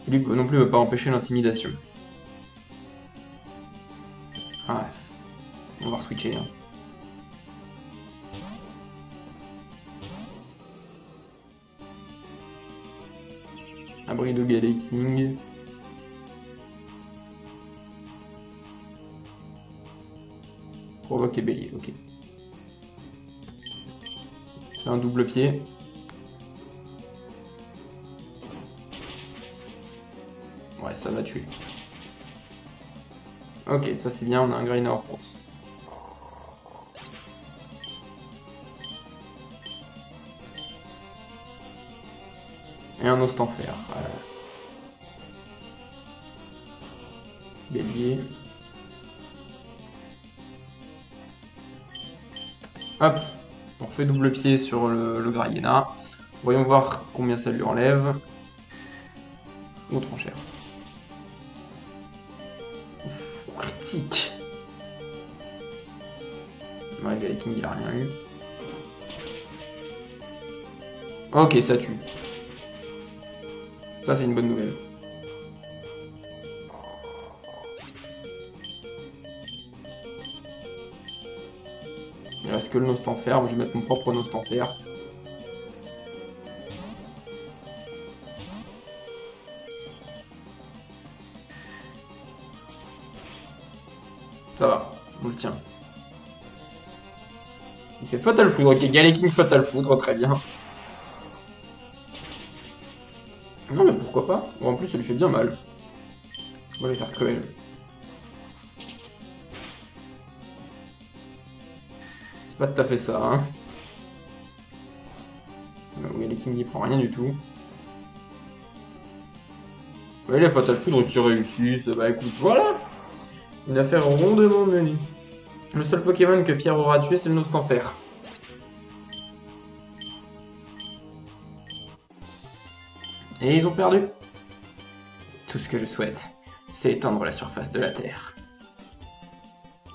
Lui non plus ne veut pas empêcher l'intimidation. Ah, on va switcher. Hein. Abri de Galeking. Provoque et bélier, ok. C'est un double pied. Ouais, ça va tuer. Ok, ça c'est bien, on a un Grainer hors course. Et un os en fer. Voilà. Bélier. Hop, on refait double pied sur le Graiena. Voyons voir combien ça lui enlève. Autre enchère. Critique. Ouais, Galaking il a rien eu. Ok, ça tue. Ça c'est une bonne nouvelle. Il reste que le Nostanfer, je vais mettre mon propre Nostanfer. Ça va, on le tient. Il fait Fatal Foudre, ok, Galaking Fatal Foudre, très bien. Non mais pourquoi pas? Bon, en plus ça lui fait bien mal. On va les faire cruel. C'est pas tout à fait ça, hein. Galaking il prend rien du tout. Ouais, la Fatal Foudre qui réussit, bah écoute, voilà. Une affaire rondement menée. Le seul Pokémon que Pierre aura tué, c'est le Nostanfer. Et ils ont perdu. Tout ce que je souhaite, c'est étendre la surface de la Terre.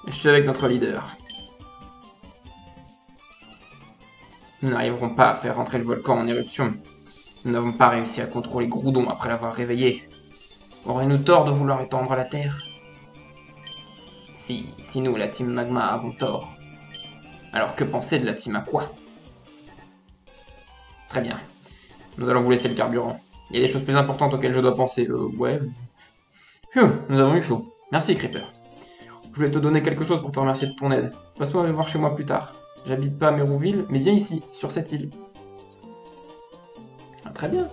Je suis avec notre leader. Nous n'arriverons pas à faire rentrer le volcan en éruption. Nous n'avons pas réussi à contrôler Groudon après l'avoir réveillé. Aurions-nous tort de vouloir étendre la Terre? Si nous, la team Magma, avons tort, alors que penser de la team Aqua? Très bien. Nous allons vous laisser le carburant. Il y a des choses plus importantes auxquelles je dois penser. Ouais. Nous avons eu chaud. Merci, Creeper. Je voulais te donner quelque chose pour te remercier de ton aide. Passe-toi me voir chez moi plus tard. J'habite pas à Mérouville, mais viens ici, sur cette île. Ah, très bien.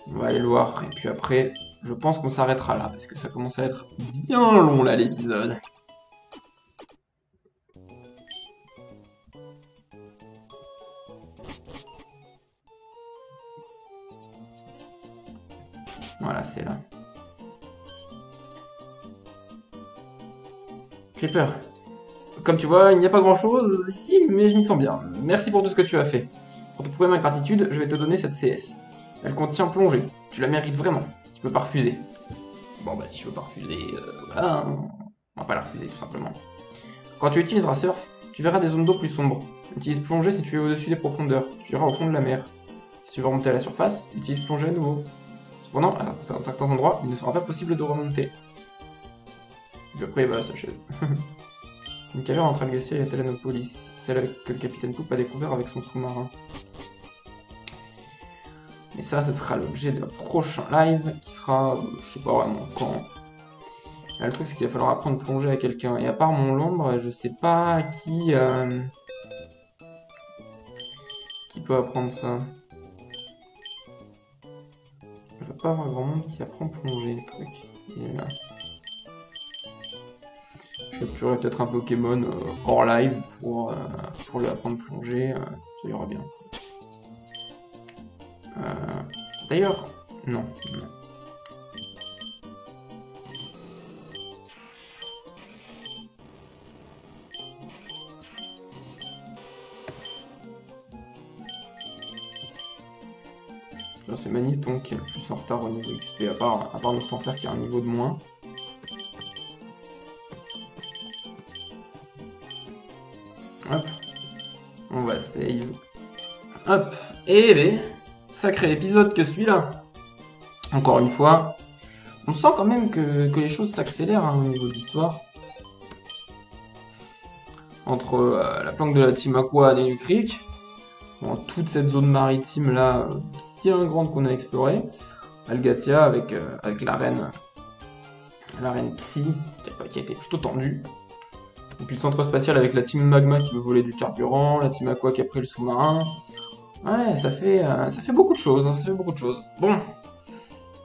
On va aller le voir, et puis après, je pense qu'on s'arrêtera là, parce que ça commence à être bien long là l'épisode. Voilà, c'est là. Creeper. Comme tu vois, il n'y a pas grand chose ici, mais je m'y sens bien. Merci pour tout ce que tu as fait. Pour te prouver ma gratitude, je vais te donner cette CS. Elle contient plongée. Tu la mérites vraiment. Tu peux pas refuser. Bon bah si je veux pas refuser, voilà, on va pas la refuser tout simplement. Quand tu utiliseras Surf, tu verras des zones d'eau plus sombres. Utilise plongée si tu es au-dessus des profondeurs. Tu iras au fond de la mer. Si tu veux remonter à la surface, utilise plongée à nouveau. Cependant, à certains endroits, il ne sera pas possible de remonter. Et puis après, il va à sa chaise. Une caverne entre Algacia et Talanopolis, celle que le capitaine Poop a découvert avec son sous-marin. Et ça, ce sera l'objet de prochain live, qui sera, je sais pas vraiment quand. Là, le truc, c'est qu'il va falloir apprendre à plonger à quelqu'un. Et à part mon Lombre, je sais pas qui peut apprendre ça. Je veux pas avoir grand monde qui apprend à plonger, le truc. Il est là. Je capturerai peut-être un Pokémon hors live pour lui apprendre à plonger, ça ira bien. D'ailleurs, non. C'est Magnéton qui est le plus en retard au niveau XP, à part Nostanfer qui a un niveau de moins. Hop, on va save. Hop, et ben, sacré épisode que celui-là. Encore une fois, on sent quand même que les choses s'accélèrent au niveau de l'histoire. Entre la planque de la Team Aqua à Nenu Creek, dans toute cette zone maritime là, bien grande qu'on a explorée. Algatia avec l'arène Psy, qui a été plutôt tendue. Et puis le centre spatial avec la team Magma qui veut voler du carburant, la team Aqua qui a pris le sous-marin. Ouais, ça fait beaucoup de choses, hein, ça fait beaucoup de choses. Bon,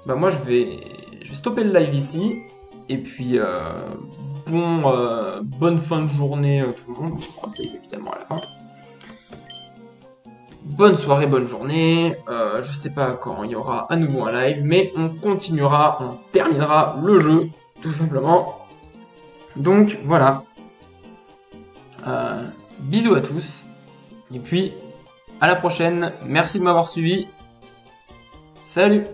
bah moi je vais stopper le live ici. Et puis, bonne fin de journée tout le monde. On va save évidemment à la fin. Bonne soirée, bonne journée. Je sais pas quand il y aura à nouveau un live, mais on continuera, on terminera le jeu, tout simplement. Donc voilà. Bisous à tous. Et puis, à la prochaine. Merci de m'avoir suivi. Salut!